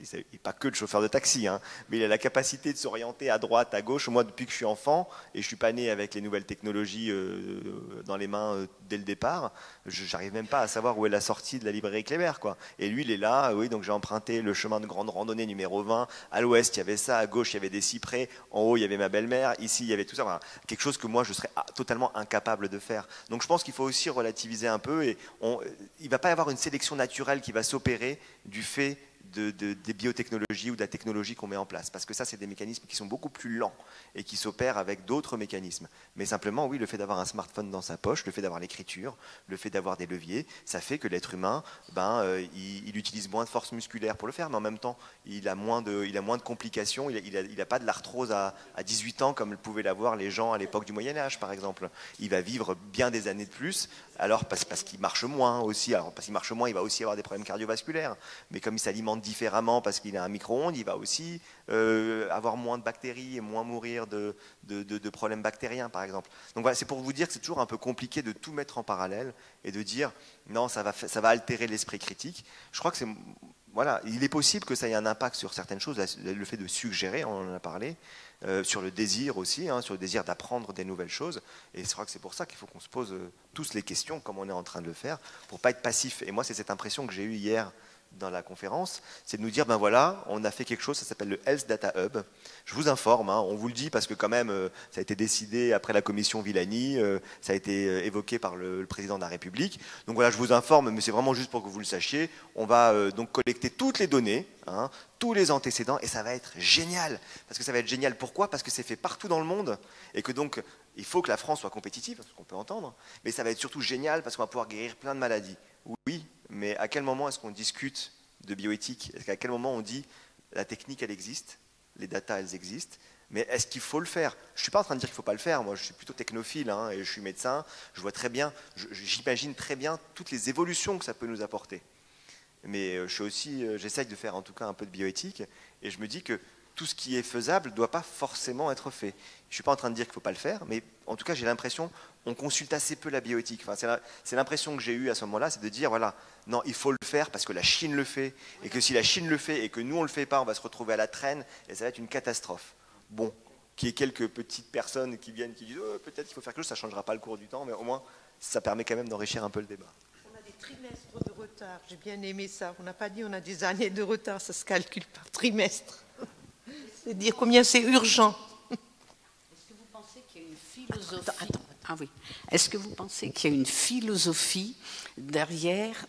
il n'est pas que de chauffeur de taxi, hein, mais il a la capacité de s'orienter à droite, à gauche. Moi, depuis que je suis enfant, et je suis pas né avec les nouvelles technologies dans les mains dès le départ, j'arrive même pas à savoir où est la sortie de la librairie Kléber, quoi. Et lui, il est là, oui, donc j'ai emprunté le chemin de grande randonnée numéro 20. À l'ouest, il y avait ça, à gauche, il y avait des cyprès, en haut, il y avait ma belle-mère, ici, il y avait tout ça. Voilà, quelque chose que moi, je serais totalement incapable de faire. Donc, je pense qu'il faut aussi relativiser un peu, et il va pas y avoir une sélection naturelle qui va s'opérer du fait des biotechnologies ou de la technologie qu'on met en place. Parce que ça, c'est des mécanismes qui sont beaucoup plus lents et qui s'opèrent avec d'autres mécanismes. Mais simplement, oui, le fait d'avoir un smartphone dans sa poche, le fait d'avoir l'écriture, le fait d'avoir des leviers, ça fait que l'être humain, il utilise moins de force musculaire pour le faire, mais en même temps, il a moins de complications, il n'a pas de l'arthrose à 18 ans comme pouvaient l'avoir les gens à l'époque du Moyen-Âge, par exemple. Il va vivre bien des années de plus, alors parce qu'il marche moins aussi. Alors, parce qu'il marche moins, il va aussi avoir des problèmes cardiovasculaires. Mais comme il s'alimente différemment parce qu'il a un micro-ondes, il va aussi avoir moins de bactéries et moins mourir de problèmes bactériens, par exemple. Donc voilà, c'est pour vous dire que c'est toujours un peu compliqué de tout mettre en parallèle et de dire non, ça va altérer l'esprit critique. Je crois que voilà, il est possible que ça ait un impact sur certaines choses, le fait de suggérer, on en a parlé, sur le désir aussi, hein, sur le désir d'apprendre des nouvelles choses. Et je crois que c'est pour ça qu'il faut qu'on se pose tous les questions, comme on est en train de le faire, pour ne pas être passif. Et moi, c'est cette impression que j'ai eue hier dans la conférence, c'est de nous dire, ben voilà, on a fait quelque chose, ça s'appelle le Health Data Hub. Je vous informe, hein, on vous le dit parce que quand même, ça a été décidé après la commission Villani, ça a été évoqué par le président de la République. Donc voilà, je vous informe, mais c'est vraiment juste pour que vous le sachiez. On va donc collecter toutes les données, hein, tous les antécédents, et ça va être génial. Parce que ça va être génial, pourquoi? Parce que c'est fait partout dans le monde, et que donc, il faut que la France soit compétitive, ce qu'on peut entendre, mais ça va être surtout génial parce qu'on va pouvoir guérir plein de maladies. Oui, mais à quel moment est-ce qu'on discute de bioéthique? Est-ce qu'à quel moment on dit la technique elle existe, les datas elles existent, mais est-ce qu'il faut le faire? Je ne suis pas en train de dire qu'il ne faut pas le faire, moi je suis plutôt technophile hein, et je suis médecin, je vois très bien, j'imagine très bien toutes les évolutions que ça peut nous apporter. Mais j'essaye de faire en tout cas un peu de bioéthique et je me dis que tout ce qui est faisable ne doit pas forcément être fait. Je ne suis pas en train de dire qu'il ne faut pas le faire, mais en tout cas j'ai l'impression on consulte assez peu la bioéthique. Enfin, c'est l'impression que j'ai eue à ce moment-là, c'est de dire, voilà, non, il faut le faire parce que la Chine le fait, et que si la Chine le fait et que nous, on ne le fait pas, on va se retrouver à la traîne, et ça va être une catastrophe. Bon, qu'il y ait quelques petites personnes qui viennent, qui disent, oh, peut-être qu'il faut faire quelque chose, ça ne changera pas le cours du temps, mais au moins, ça permet quand même d'enrichir un peu le débat. On a des trimestres de retard, j'ai bien aimé ça. On n'a pas dit on a des années de retard, ça se calcule par trimestre. C'est dire combien c'est urgent. Est-ce que vous pensez qu'il y a une philosophie Ah oui. Est-ce que vous pensez qu'il y a une philosophie derrière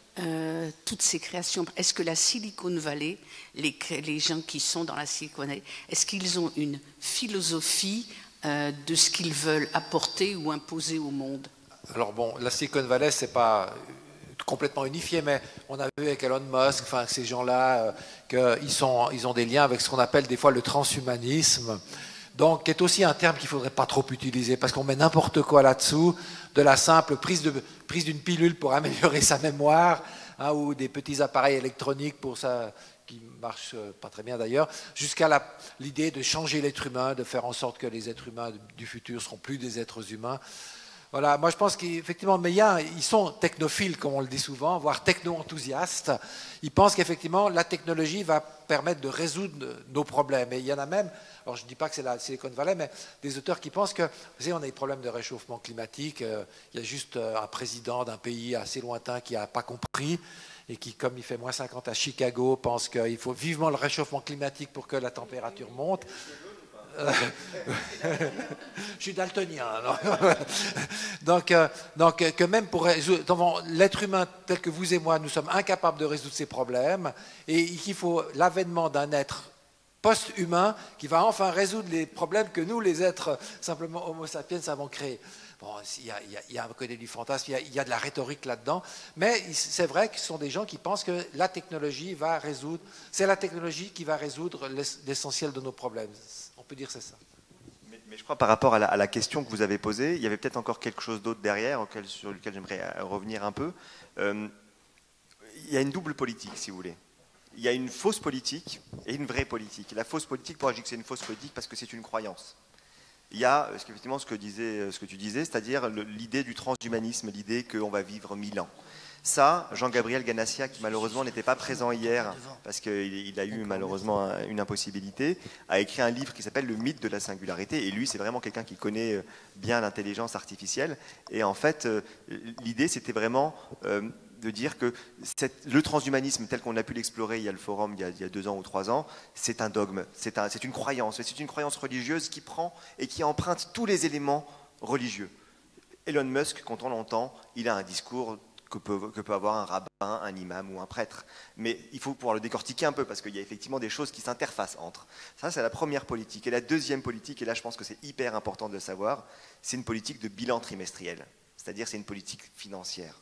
toutes ces créations? Est-ce que la Silicon Valley, les gens qui sont dans la Silicon Valley, est-ce qu'ils ont une philosophie de ce qu'ils veulent apporter ou imposer au monde? Alors bon, la Silicon Valley, c'est pas complètement unifié, mais on a vu avec Elon Musk, enfin ces gens-là, qu'ils ont des liens avec ce qu'on appelle des fois le transhumanisme, donc qui est aussi un terme qu'il ne faudrait pas trop utiliser, parce qu'on met n'importe quoi là-dessous, de la simple prise d'une pilule pour améliorer sa mémoire, hein, ou des petits appareils électroniques pour ça, qui marchent pas très bien d'ailleurs, jusqu'à l'idée de changer l'être humain, de faire en sorte que les êtres humains du futur ne seront plus des êtres humains. Voilà, moi je pense qu'effectivement, mais ils sont technophiles, comme on le dit souvent, voire techno-enthousiastes. Ils pensent qu'effectivement, la technologie va permettre de résoudre nos problèmes. Et il y en a même, alors je ne dis pas que c'est la Silicon Valley, mais des auteurs qui pensent que, vous savez, on a des problèmes de réchauffement climatique, il y a juste un président d'un pays assez lointain qui n'a pas compris, et qui, comme il fait moins 50 à Chicago, pense qu'il faut vivement le réchauffement climatique pour que la température monte. Je suis daltonien. Donc, que même pour résoudre, l'être humain tel que vous et moi, nous sommes incapables de résoudre ces problèmes, et qu'il faut l'avènement d'un être post-humain qui va enfin résoudre les problèmes que nous, les êtres simplement homo sapiens, avons créés. Bon, il y a un côté du fantasme, il y a de la rhétorique là-dedans, mais c'est vrai que ce sont des gens qui pensent que la technologie va résoudre, c'est la technologie qui va résoudre l'essentiel de nos problèmes. On peut dire c'est ça. Mais je crois par rapport à la question que vous avez posée, il y avait peut-être encore quelque chose d'autre derrière, sur lequel j'aimerais revenir un peu. Il y a une double politique, si vous voulez. Il y a une fausse politique et une vraie politique. La fausse politique, pourquoi je dis que c'est une fausse politique? Parce que c'est une croyance. Il y a effectivement ce que tu disais, c'est-à-dire l'idée du transhumanisme, l'idée qu'on va vivre 1000 ans. Ça, Jean-Gabriel Ganassia, qui malheureusement n'était pas présent hier, parce qu'il a eu malheureusement une impossibilité, a écrit un livre qui s'appelle Le mythe de la singularité. Et lui, c'est vraiment quelqu'un qui connaît bien l'intelligence artificielle. Et en fait, l'idée, c'était vraiment de dire que le transhumanisme tel qu'on a pu l'explorer, il y a le forum il y a 2 ans ou 3 ans, c'est un dogme, c'est une croyance, c'est une croyance religieuse qui prend et qui emprunte tous les éléments religieux. Elon Musk, quand on l'entend, il a un discours que peut avoir un rabbin, un imam ou un prêtre. Mais il faut pouvoir le décortiquer un peu, parce qu'il y a effectivement des choses qui s'interfacent entre. Ça, c'est la première politique. Et la deuxième politique, et là je pense que c'est hyper important de le savoir, c'est une politique de bilan trimestriel. C'est-à-dire c'est une politique financière.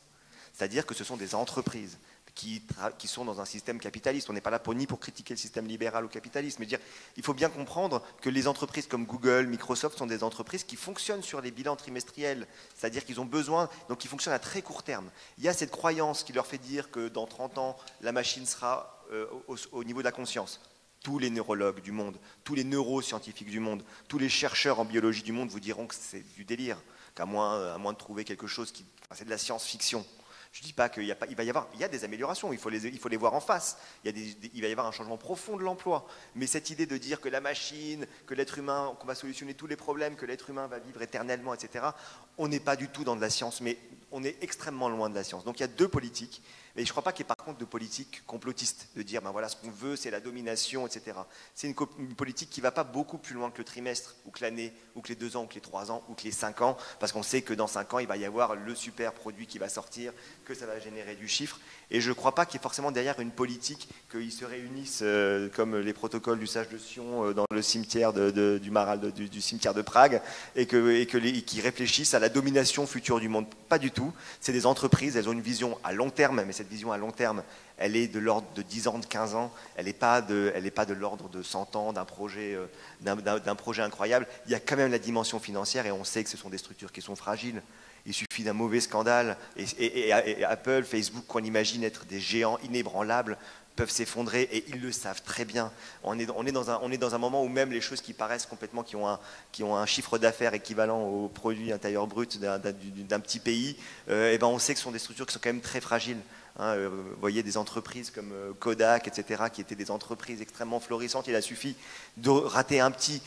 C'est-à-dire que ce sont des entreprises qui sont dans un système capitaliste. On n'est pas là ni pour critiquer le système libéral ou capitaliste, mais dire il faut bien comprendre que les entreprises comme Google, Microsoft sont des entreprises qui fonctionnent sur les bilans trimestriels, c'est-à-dire qu'ils ont besoin, donc ils fonctionnent à très court terme. Il y a cette croyance qui leur fait dire que dans 30 ans, la machine sera au niveau de la conscience. Tous les neurologues du monde, tous les neuroscientifiques du monde, tous les chercheurs en biologie du monde vous diront que c'est du délire, qu'à moins de trouver quelque chose qui... Enfin, c'est de la science-fiction. Je ne dis pas qu'il y a pas, il y a des améliorations, il faut les voir en face. Il va y avoir un changement profond de l'emploi. Mais cette idée de dire que la machine, que l'être humain, qu'on va solutionner tous les problèmes, que l'être humain va vivre éternellement, etc., on n'est pas du tout dans de la science, mais on est extrêmement loin de la science. Donc il y a 2 politiques. Mais je ne crois pas qu'il y ait par contre de politique complotiste, de dire ben voilà ce qu'on veut, c'est la domination, etc. C'est une politique qui ne va pas beaucoup plus loin que le trimestre, ou que l'année, ou que les 2 ans, ou que les 3 ans, ou que les 5 ans, parce qu'on sait que dans 5 ans, il va y avoir le super produit qui va sortir, que ça va générer du chiffre. Et je ne crois pas qu'il y ait forcément derrière une politique, qu'ils se réunissent comme les protocoles du sage de Sion dans le cimetière du cimetière de Prague, et qu'ils réfléchissent à la domination future du monde. Pas du tout. C'est des entreprises, elles ont une vision à long terme, mais cette vision à long terme, elle est de l'ordre de 10 ans, de 15 ans, elle n'est pas de l'ordre de 100 ans d'un projet incroyable. Il y a quand même la dimension financière, et on sait que ce sont des structures qui sont fragiles. Il suffit d'un mauvais scandale et Apple, Facebook, qu'on imagine être des géants inébranlables, peuvent s'effondrer et ils le savent très bien. On est dans un moment où même les choses qui paraissent complètement, qui ont un chiffre d'affaires équivalent au produit intérieur brut d'un petit pays, et ben on sait que ce sont des structures qui sont quand même très fragiles. Vous voyez des entreprises comme Kodak, etc., qui étaient des entreprises extrêmement florissantes. Il a suffi de rater un petit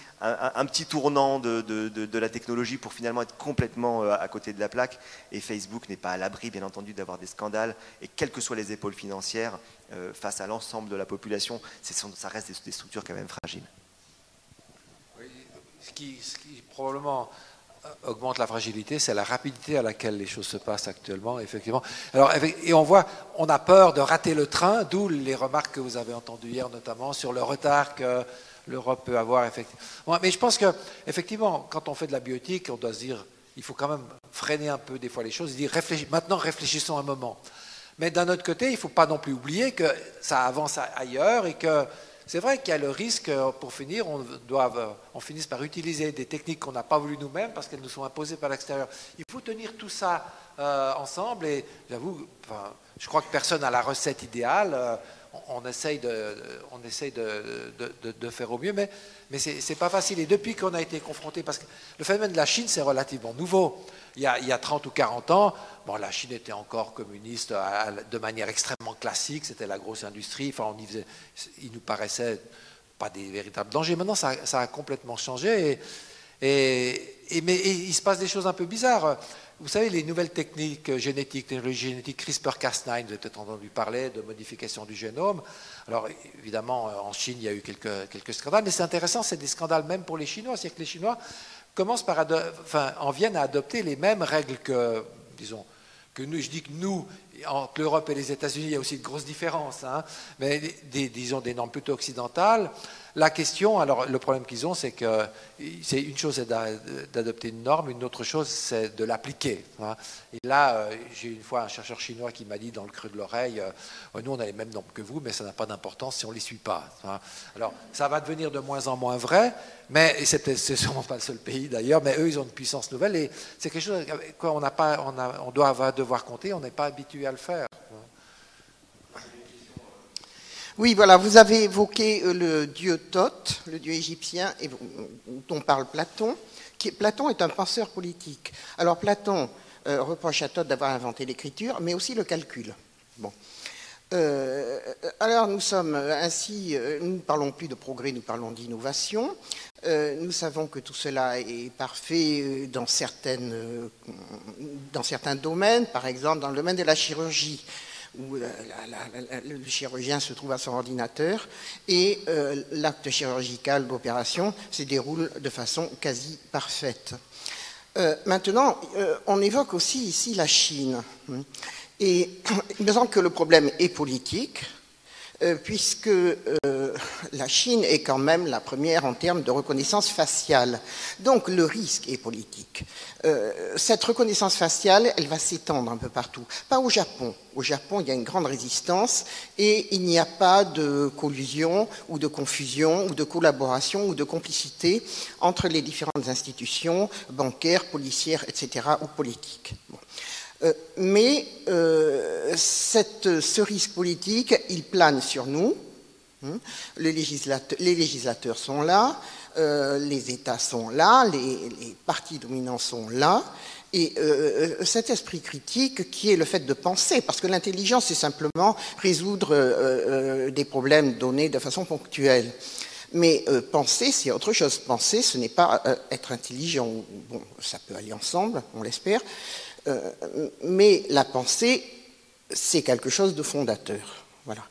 tournant de la technologie pour finalement être complètement à côté de la plaque. Et Facebook n'est pas à l'abri, bien entendu, d'avoir des scandales. Et quelles que soient les épaules financières, face à l'ensemble de la population, ça reste des structures quand même fragiles. Oui, ce qui probablement augmente la fragilité, c'est la rapidité à laquelle les choses se passent actuellement, effectivement. Alors, et on voit, on a peur de rater le train, d'où les remarques que vous avez entendues hier, notamment sur le retard que l'Europe peut avoir, effectivement. Mais je pense que, effectivement, quand on fait de la bioéthique, on doit se dire, il faut quand même freiner un peu des fois les choses, et dire, maintenant réfléchissons un moment. Mais d'un autre côté, il ne faut pas non plus oublier que ça avance ailleurs et que c'est vrai qu'il y a le risque, pour finir, on finisse par utiliser des techniques qu'on n'a pas voulu nous-mêmes parce qu'elles nous sont imposées par l'extérieur. Il faut tenir tout ça ensemble et j'avoue, je crois que personne n'a la recette idéale. On essaye de faire au mieux, mais c'est pas facile. Et depuis qu'on a été confronté, parce que le phénomène de la Chine, c'est relativement nouveau. Il y a 30 ou 40 ans, bon, la Chine était encore communiste de manière extrêmement classique, c'était la grosse industrie, enfin, il nous paraissait pas des véritables dangers. Maintenant, ça a complètement changé, mais il se passe des choses un peu bizarres. Vous savez, les nouvelles techniques génétiques, technologies génétiques, CRISPR-Cas9, vous avez peut-être entendu parler de modification du génome. Alors, évidemment, en Chine, il y a eu quelques scandales, mais c'est intéressant, c'est des scandales même pour les Chinois. C'est-à-dire que les Chinois commencent en viennent à adopter les mêmes règles que, disons, que nous. Je dis que nous, entre l'Europe et les États-Unis, il y a aussi de grosses différences, hein, mais disons des normes plutôt occidentales. La question, alors le problème qu'ils ont, c'est que une chose c'est d'adopter une norme, une autre chose c'est de l'appliquer. Hein. Et là, j'ai une fois un chercheur chinois qui m'a dit dans le creux de l'oreille, nous on a les mêmes normes que vous, mais ça n'a pas d'importance si on ne les suit pas. Hein. Alors ça va devenir de moins en moins vrai, mais c'est sûrement pas le seul pays d'ailleurs, mais eux ils ont une puissance nouvelle et c'est quelque chose quoi on doit devoir compter, on n'est pas habitué à le faire. Oui, voilà, vous avez évoqué le dieu Thoth, le dieu égyptien, dont parle Platon. Platon est un penseur politique. Alors Platon reproche à Thoth d'avoir inventé l'écriture, mais aussi le calcul. Bon. Alors nous sommes ainsi, nous ne parlons plus de progrès, nous parlons d'innovation. Nous savons que tout cela est parfait dans certains domaines, par exemple dans le domaine de la chirurgie, où le chirurgien se trouve à son ordinateur et l'acte chirurgical d'opération se déroule de façon quasi parfaite. Maintenant, on évoque aussi ici la Chine. Et il me semble que le problème est politique, puisque la Chine est quand même la première en termes de reconnaissance faciale. Donc le risque est politique. Cette reconnaissance faciale, elle va s'étendre un peu partout. Pas au Japon. Au Japon, il y a une grande résistance et il n'y a pas de collusion ou de confusion ou de collaboration ou de complicité entre les différentes institutions bancaires, policières, etc. ou politiques. Bon. Mais ce risque politique, il plane sur nous. Les législateurs sont là, les États sont là, les partis dominants sont là. Et cet esprit critique qui est le fait de penser, parce que l'intelligence, c'est simplement résoudre des problèmes donnés de façon ponctuelle. Mais penser, c'est autre chose. Penser, ce n'est pas être intelligent. Bon, ça peut aller ensemble, on l'espère. Mais la pensée, c'est quelque chose de fondateur. Voilà.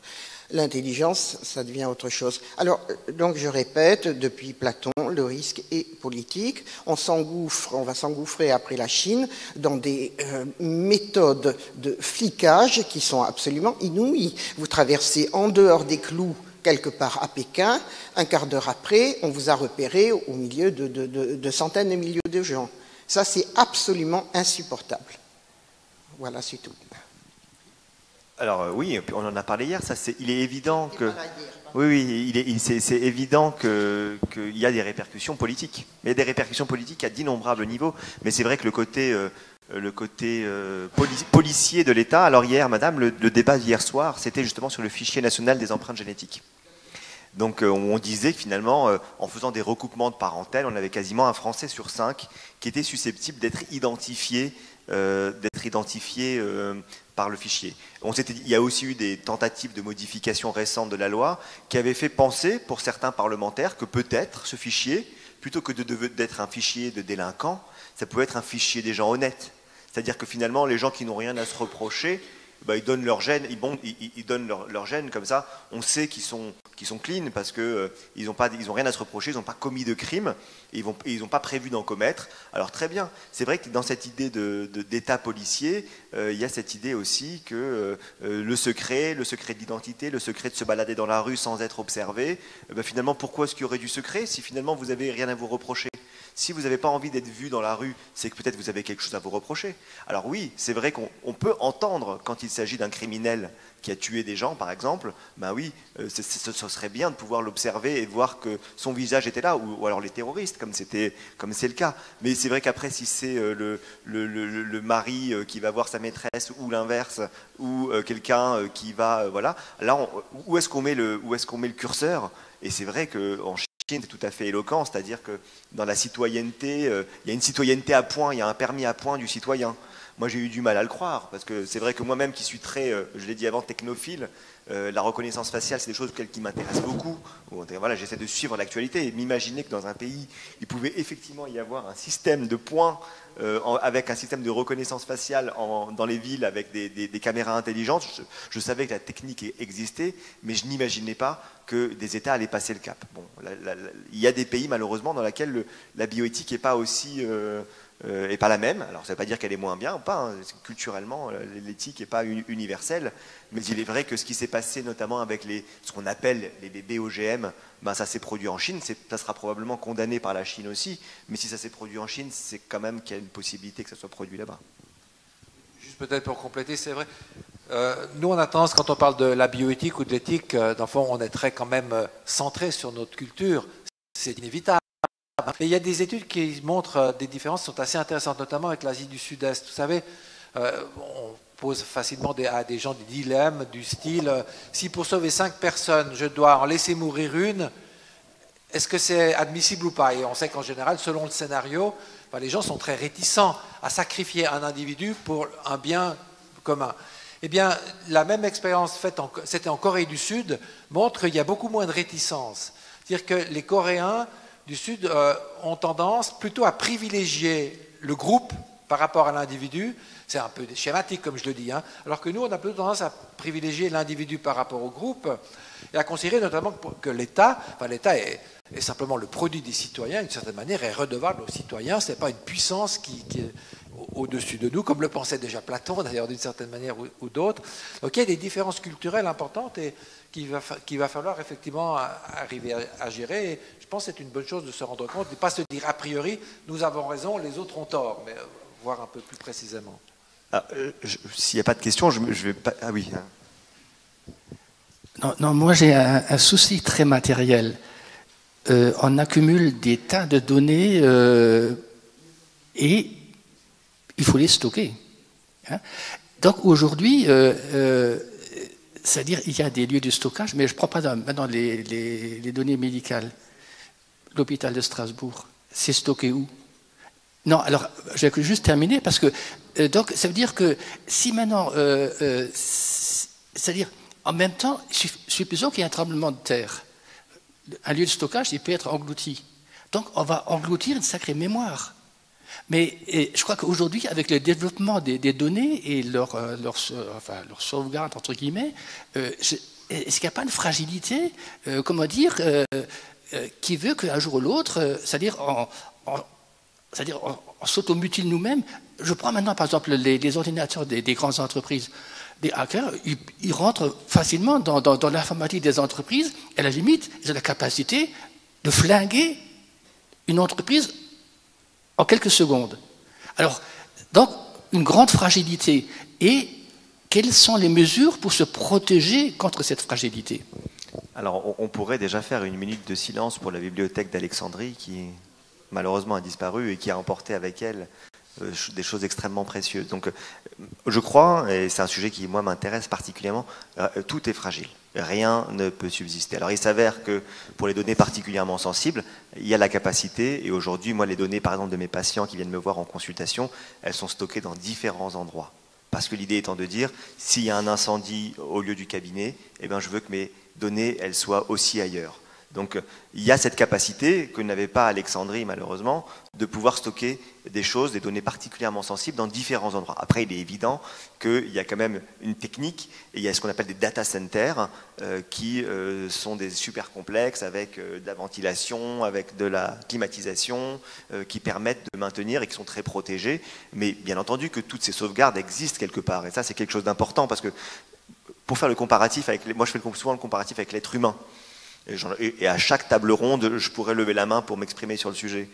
L'intelligence, ça devient autre chose. Alors, donc je répète, depuis Platon, le risque est politique. On va s'engouffrer après la Chine dans des méthodes de flicage qui sont absolument inouïes. Vous traversez en dehors des clous quelque part à Pékin, un quart d'heure après, on vous a repéré au milieu de centaines de milliers de gens. Ça, c'est absolument insupportable. Voilà, c'est tout. Alors oui, on en a parlé hier. Il est évident que c'est évident qu'il y a des répercussions politiques. Mais il y a des répercussions politiques à d'innombrables niveaux. Mais c'est vrai que le côté le côté policier de l'État. Alors hier, madame, le débat d'hier soir, c'était justement sur le fichier national des empreintes génétiques. Donc on disait que finalement, en faisant des recoupements de parentèle, on avait quasiment un Français sur 5 qui était susceptible d'être identifié par le fichier. Il y a aussi eu des tentatives de modification récentes de la loi qui avaient fait penser, pour certains parlementaires, que peut-être ce fichier, plutôt que d'être un fichier de délinquants, ça pouvait être un fichier des gens honnêtes. C'est-à-dire que finalement, les gens qui n'ont rien à se reprocher, ils donnent leur gène, ils donnent leur gène, comme ça, on sait qu'ils sont clean parce qu'ils n'ont rien à se reprocher, ils n'ont pas commis de crime, et ils n'ont pas prévu d'en commettre. Alors très bien, c'est vrai que dans cette idée d'état policier, il y a cette idée aussi que le secret d'identité, le secret de se balader dans la rue sans être observé, finalement, pourquoi est-ce qu'il y aurait du secret si finalement vous n'avez rien à vous reprocher ? Si vous n'avez pas envie d'être vu dans la rue, c'est que peut-être vous avez quelque chose à vous reprocher. Alors oui, c'est vrai qu'on peut entendre quand il s'agit d'un criminel qui a tué des gens, par exemple, ben oui, ce serait bien de pouvoir l'observer et voir que son visage était là, ou alors les terroristes, comme c'est le cas. Mais c'est vrai qu'après, si c'est le mari qui va voir sa maîtresse, ou l'inverse, ou quelqu'un qui va, voilà, là, où est-ce qu'on met le curseur ? Et c'est vrai qu'en Chine, c'est tout à fait éloquent, c'est-à-dire que dans la citoyenneté, il y a une citoyenneté à point, il y a un permis à point du citoyen. Moi, j'ai eu du mal à le croire, parce que c'est vrai que moi-même, qui suis très, je l'ai dit avant, technophile, la reconnaissance faciale, c'est des choses qui m'intéressent beaucoup. Voilà, j'essaie de suivre l'actualité et m'imaginer que dans un pays, il pouvait effectivement y avoir un système de points avec un système de reconnaissance faciale dans les villes avec des caméras intelligentes. Je savais que la technique existait, mais je n'imaginais pas que des États allaient passer le cap. Bon, il y a des pays, malheureusement, dans lesquels la bioéthique n'est pas aussi... et pas la même. Alors ça ne veut pas dire qu'elle est moins bien ou pas, hein. Culturellement l'éthique n'est pas universelle, mais il est vrai que ce qui s'est passé notamment avec ce qu'on appelle les bébés OGM, ça s'est produit en Chine, ça sera probablement condamné par la Chine aussi, mais si ça s'est produit en Chine, c'est quand même qu'il y a une possibilité que ça soit produit là-bas. Juste peut-être pour compléter, c'est vrai, nous on a tendance, quand on parle de la bioéthique ou de l'éthique, dans le fond on est très quand même centré sur notre culture, c'est inévitable. Et il y a des études qui montrent des différences qui sont assez intéressantes, notamment avec l'Asie du Sud-Est. Vous savez, on pose facilement à des gens des dilemmes du style si pour sauver 5 personnes, je dois en laisser mourir une, est-ce que c'est admissible ou pas? Et on sait qu'en général, selon le scénario, les gens sont très réticents à sacrifier un individu pour un bien commun. Eh bien, la même expérience faite, c'était en Corée du Sud, montre qu'il y a beaucoup moins de réticence. C'est-à-dire que les Coréens du Sud ont tendance plutôt à privilégier le groupe par rapport à l'individu. C'est un peu schématique, comme je le dis, hein. Alors que nous, on a plutôt tendance à privilégier l'individu par rapport au groupe et à considérer notamment que l'État est simplement le produit des citoyens, d'une certaine manière, est redevable aux citoyens. Ce n'est pas une puissance qui est au-dessus de nous, comme le pensait déjà Platon, d'ailleurs, d'une certaine manière ou d'autres. Donc il y a des différences culturelles importantes et qu'il va falloir effectivement arriver à gérer. Et je pense que c'est une bonne chose de se rendre compte, de ne pas se dire a priori, nous avons raison, les autres ont tort, mais voir un peu plus précisément. S'il n'y a pas de questions, je vais pas... Ah oui. Non, moi j'ai un souci très matériel. On accumule des tas de données et il faut les stocker. Hein. Donc aujourd'hui, c'est-à-dire il y a des lieux de stockage, mais je ne prends pas maintenant les données médicales. L'hôpital de Strasbourg, c'est stocké où? Non, alors je vais juste terminer parce que donc ça veut dire que si maintenant, c'est-à-dire en même temps, supposons qu'il y ait un tremblement de terre, un lieu de stockage, il peut être englouti. Donc on va engloutir une sacrée mémoire. Mais je crois qu'aujourd'hui, avec le développement des données et leur sauvegarde, entre guillemets, est-ce qu'il n'y a pas une fragilité, qui veut qu'un jour ou l'autre, c'est-à-dire on s'automutile nous-mêmes. Je prends maintenant, par exemple, les ordinateurs des grandes entreprises. Des hackers, ils rentrent facilement dans l'informatique des entreprises, et à la limite, ils ont la capacité de flinguer une entreprise en quelques secondes. Alors, donc, une grande fragilité. Et quelles sont les mesures pour se protéger contre cette fragilité? Alors, on pourrait déjà faire une minute de silence pour la bibliothèque d'Alexandrie qui, malheureusement, a disparu et qui a emporté avec elle des choses extrêmement précieuses. Donc je crois, et c'est un sujet qui moi m'intéresse particulièrement, tout est fragile. Rien ne peut subsister. Alors il s'avère que pour les données particulièrement sensibles, il y a la capacité, et aujourd'hui, moi les données par exemple de mes patients qui viennent me voir en consultation, elles sont stockées dans différents endroits. Parce que l'idée étant de dire, s'il y a un incendie au lieu du cabinet, eh bien, je veux que mes données elles soient aussi ailleurs. Donc il y a cette capacité que n'avait pas Alexandrie malheureusement de pouvoir stocker des choses, des données particulièrement sensibles dans différents endroits. Après il est évident qu'il y a quand même une technique et il y a ce qu'on appelle des data centers qui sont des super complexes avec de la ventilation, avec de la climatisation qui permettent de maintenir et qui sont très protégés. Mais bien entendu que toutes ces sauvegardes existent quelque part et ça c'est quelque chose d'important parce que pour faire le comparatif avec moi je fais souvent le comparatif avec l'être humain. Et à chaque table ronde, je pourrais lever la main pour m'exprimer sur le sujet.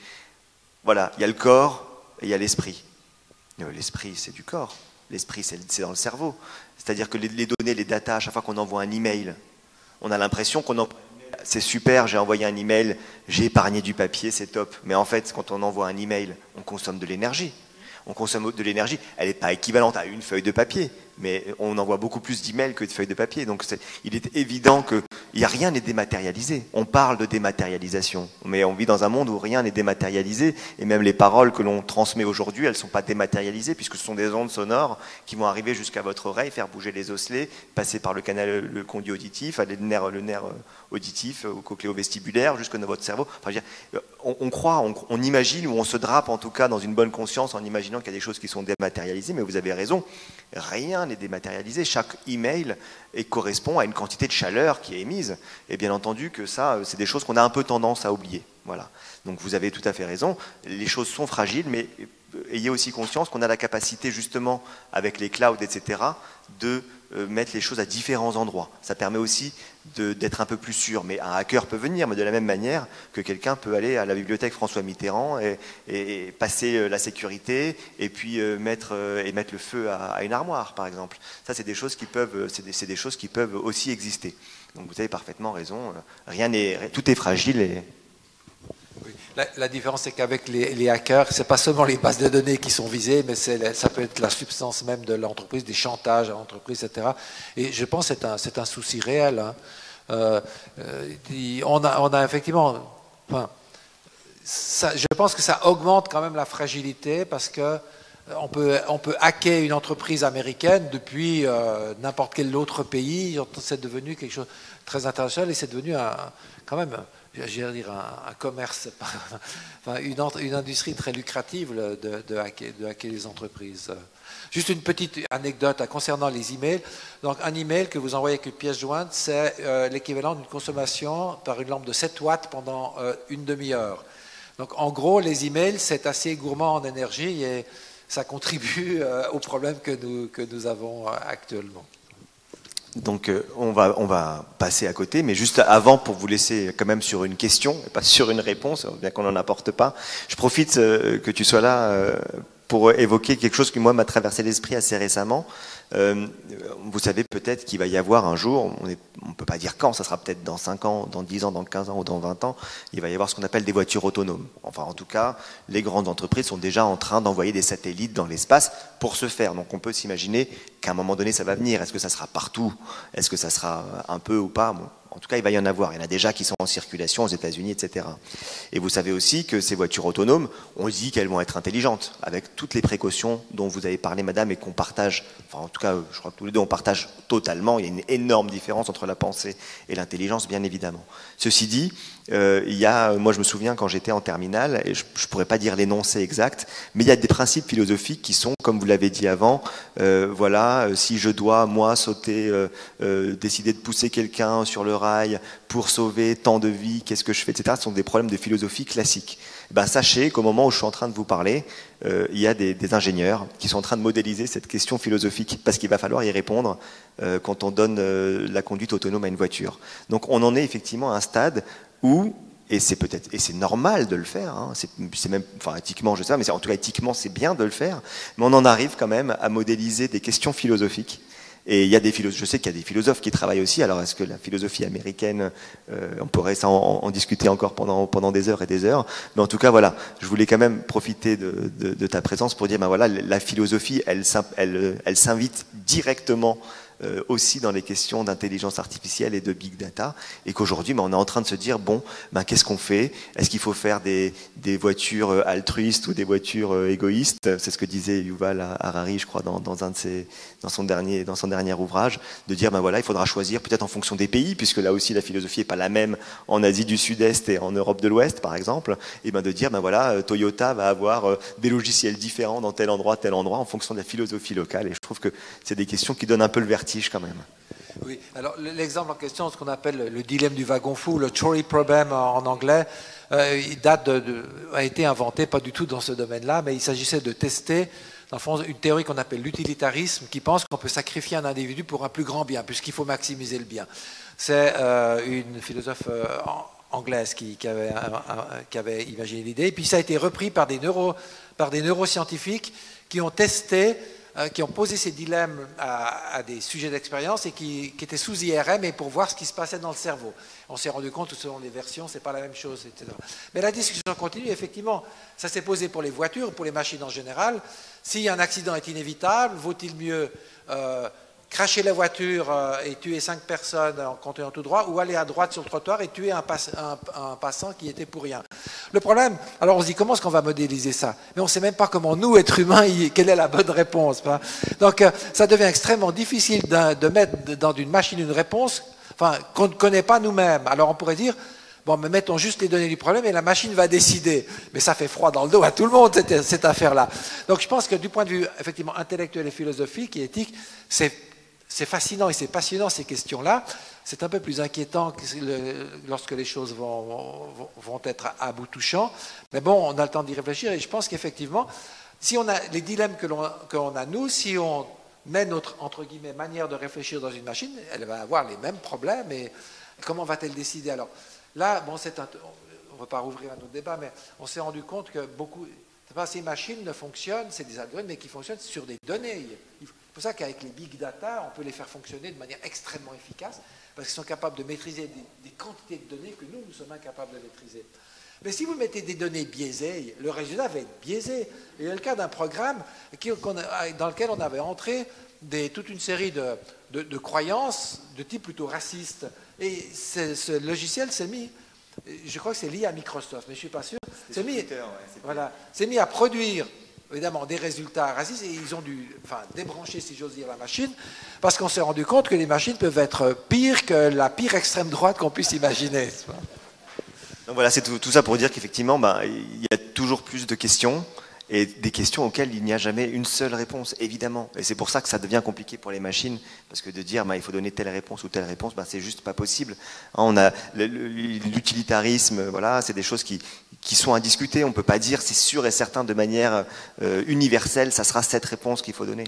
Voilà, il y a le corps et il y a l'esprit. L'esprit, c'est du corps. L'esprit, c'est dans le cerveau. C'est-à-dire que les données, les datas, à chaque fois qu'on envoie un email, on a l'impression qu'on envoie un email. C'est super, j'ai envoyé un email, j'ai épargné du papier, c'est top. Mais en fait, quand on envoie un email, on consomme de l'énergie. On consomme de l'énergie, elle n'est pas équivalente à une feuille de papier, mais on envoie beaucoup plus d'emails que de feuilles de papier. Donc il est évident que rien n'est dématérialisé. On parle de dématérialisation, mais on vit dans un monde où rien n'est dématérialisé, et même les paroles que l'on transmet aujourd'hui, elles ne sont pas dématérialisées, puisque ce sont des ondes sonores qui vont arriver jusqu'à votre oreille, faire bouger les osselets, passer par le conduit auditif, le nerf auditif, au cochléo-vestibulaire, jusque dans votre cerveau. Enfin, on croit, on imagine, ou on se drape en tout cas dans une bonne conscience en imaginant qu'il y a des choses qui sont dématérialisées, mais vous avez raison, rien n'est dématérialisé. Chaque email correspond à une quantité de chaleur qui est émise. Et bien entendu que ça, c'est des choses qu'on a un peu tendance à oublier. Voilà. Donc vous avez tout à fait raison. Les choses sont fragiles, mais ayez aussi conscience qu'on a la capacité justement, avec les clouds, etc., de mettre les choses à différents endroits. Ça permet aussi d'être un peu plus sûr. Mais un hacker peut venir, mais de la même manière que quelqu'un peut aller à la bibliothèque François Mitterrand et passer la sécurité et puis mettre le feu à une armoire, par exemple. Ça, c'est des choses qui peuvent, c'est des choses qui peuvent aussi exister. Donc vous avez parfaitement raison. Tout est fragile et... Oui. La différence, c'est qu'avec les hackers, ce n'est pas seulement les bases de données qui sont visées, mais ça peut être la substance même de l'entreprise, des chantages à l'entreprise, etc. Et je pense que c'est un souci réel. Hein. On a effectivement... Enfin, je pense que ça augmente quand même la fragilité parce que on peut hacker une entreprise américaine depuis n'importe quel autre pays. C'est devenu quelque chose de très international et c'est devenu quand même... je veux dire, un commerce, enfin, une industrie très lucrative de hacker les entreprises. Juste une petite anecdote concernant les emails. Donc, un email que vous envoyez avec une pièce jointe, c'est l'équivalent d'une consommation par une lampe de 7 watts pendant une demi-heure. Donc, en gros, les emails, c'est assez gourmand en énergie et ça contribue aux problèmes que nous avons actuellement. Donc on va passer à côté, mais juste avant pour vous laisser quand même sur une question et pas sur une réponse, bien qu'on n'en apporte pas, je profite que tu sois là pour évoquer quelque chose qui moi m'a traversé l'esprit assez récemment. Vous savez peut-être qu'il va y avoir un jour, on ne peut pas dire quand, ça sera peut-être dans 5 ans, dans 10 ans, dans 15 ans ou dans 20 ans, il va y avoir ce qu'on appelle des voitures autonomes. Enfin en tout cas, les grandes entreprises sont déjà en train d'envoyer des satellites dans l'espace pour ce faire. Donc on peut s'imaginer qu'à un moment donné ça va venir. Est-ce que ça sera partout? Est-ce que ça sera un peu ou pas? Bon. En tout cas, il va y en avoir. Il y en a déjà qui sont en circulation aux États-Unis, etc. Et vous savez aussi que ces voitures autonomes, on dit qu'elles vont être intelligentes, avec toutes les précautions dont vous avez parlé, madame, et qu'on partage. Enfin, en tout cas, je crois que tous les deux, on partage totalement. Il y a une énorme différence entre la pensée et l'intelligence, bien évidemment. Ceci dit, moi, je me souviens quand j'étais en terminale, et je ne pourrais pas dire l'énoncé exact, mais il y a des principes philosophiques qui sont, comme vous l'avez dit avant, si je dois, moi, décider de pousser quelqu'un sur le rail pour sauver tant de vies, qu'est-ce que je fais, etc. Ce sont des problèmes de philosophie classiques. Sachez qu'au moment où je suis en train de vous parler, il y a des ingénieurs qui sont en train de modéliser cette question philosophique, parce qu'il va falloir y répondre quand on donne la conduite autonome à une voiture. Donc on en est effectivement à un stade où, et c'est normal de le faire, hein, c'est même, enfin éthiquement je sais pas, mais en tout cas éthiquement c'est bien de le faire, mais on en arrive quand même à modéliser des questions philosophiques Et il y a des philosophes, je sais qu'il y a des philosophes qui travaillent aussi. Alors, est-ce que la philosophie américaine, on pourrait en discuter encore pendant des heures et des heures. Mais en tout cas, voilà, je voulais quand même profiter de ta présence pour dire, ben voilà, la philosophie, elle s'invite directement aussi dans les questions d'intelligence artificielle et de big data, et qu'aujourd'hui on est en train de se dire bon, ben, qu'est-ce qu'on fait? Est-ce qu'il faut faire des voitures altruistes ou des voitures égoïstes? C'est ce que disait Yuval Harari, je crois, dans son dernier ouvrage, de dire ben voilà, il faudra choisir peut-être en fonction des pays, puisque là aussi la philosophie n'est pas la même en Asie du Sud-Est et en Europe de l'Ouest par exemple, et ben de dire ben voilà, Toyota va avoir des logiciels différents dans tel endroit en fonction de la philosophie locale, et je trouve que c'est des questions qui donnent un peu le vertige quand même. Oui, alors l'exemple en question, ce qu'on appelle le dilemme du wagon fou, le trolley problem en anglais, il a été inventé pas du tout dans ce domaine-là, mais il s'agissait de tester, dans le fond, une théorie qu'on appelle l'utilitarisme, qui pense qu'on peut sacrifier un individu pour un plus grand bien, puisqu'il faut maximiser le bien. C'est une philosophe anglaise qui avait imaginé l'idée, et puis ça a été repris par des neuroscientifiques qui ont testé, qui ont posé ces dilemmes à des sujets d'expérience et qui étaient sous IRM et pour voir ce qui se passait dans le cerveau. On s'est rendu compte que selon les versions, c'est pas la même chose, etc. Mais la discussion continue, effectivement. Ça s'est posé pour les voitures, pour les machines en général. Si un accident est inévitable, vaut-il mieux cracher la voiture et tuer 5 personnes en continuant tout droit, ou aller à droite sur le trottoir et tuer un passant qui était pour rien? Le problème, alors on se dit comment est-ce qu'on va modéliser ça? Mais on ne sait même pas comment nous, êtres humains, quelle est la bonne réponse. Donc ça devient extrêmement difficile de mettre dans une machine une réponse qu'on ne connaît pas nous-mêmes. Alors on pourrait dire, bon, mais mettons juste les données du problème et la machine va décider. Mais ça fait froid dans le dos à tout le monde, cette affaire-là. Donc je pense que du point de vue effectivement intellectuel et philosophique et éthique, c'est fascinant et c'est passionnant ces questions-là. C'est un peu plus inquiétant lorsque les choses vont être à bout touchant. Mais bon, on a le temps d'y réfléchir et je pense qu'effectivement, si on a les dilemmes que l'on a nous, si on met notre, entre guillemets, manière de réfléchir dans une machine, elle va avoir les mêmes problèmes et comment va-t-elle décider? Alors là, bon, on ne va pas rouvrir un autre débat, mais on s'est rendu compte que ces machines ne fonctionnent, c'est des algorithmes, mais qui fonctionnent sur des données. C'est pour ça qu'avec les big data, on peut les faire fonctionner de manière extrêmement efficace, parce qu'ils sont capables de maîtriser des quantités de données que nous sommes incapables de maîtriser. Mais si vous mettez des données biaisées, le résultat va être biaisé. Il y a le cas d'un programme dans lequel on avait entré toute une série de croyances de type plutôt raciste. Et ce logiciel s'est mis, je crois que c'est lié à Microsoft, mais je ne suis pas sûr, s'est mis à produire évidemment des résultats racistes et ils ont dû débrancher, si j'ose dire, la machine, parce qu'on s'est rendu compte que les machines peuvent être pires que la pire extrême droite qu'on puisse imaginer. Donc voilà, c'est tout ça pour dire qu'effectivement, il y a toujours plus de questions, et des questions auxquelles il n'y a jamais une seule réponse, évidemment. Et c'est pour ça que ça devient compliqué pour les machines, parce que de dire il faut donner telle réponse ou telle réponse, c'est juste pas possible. On a l'utilitarisme, voilà, c'est des choses qui sont à discuter. On peut pas dire c'est sûr et certain de manière universelle, ça sera cette réponse qu'il faut donner.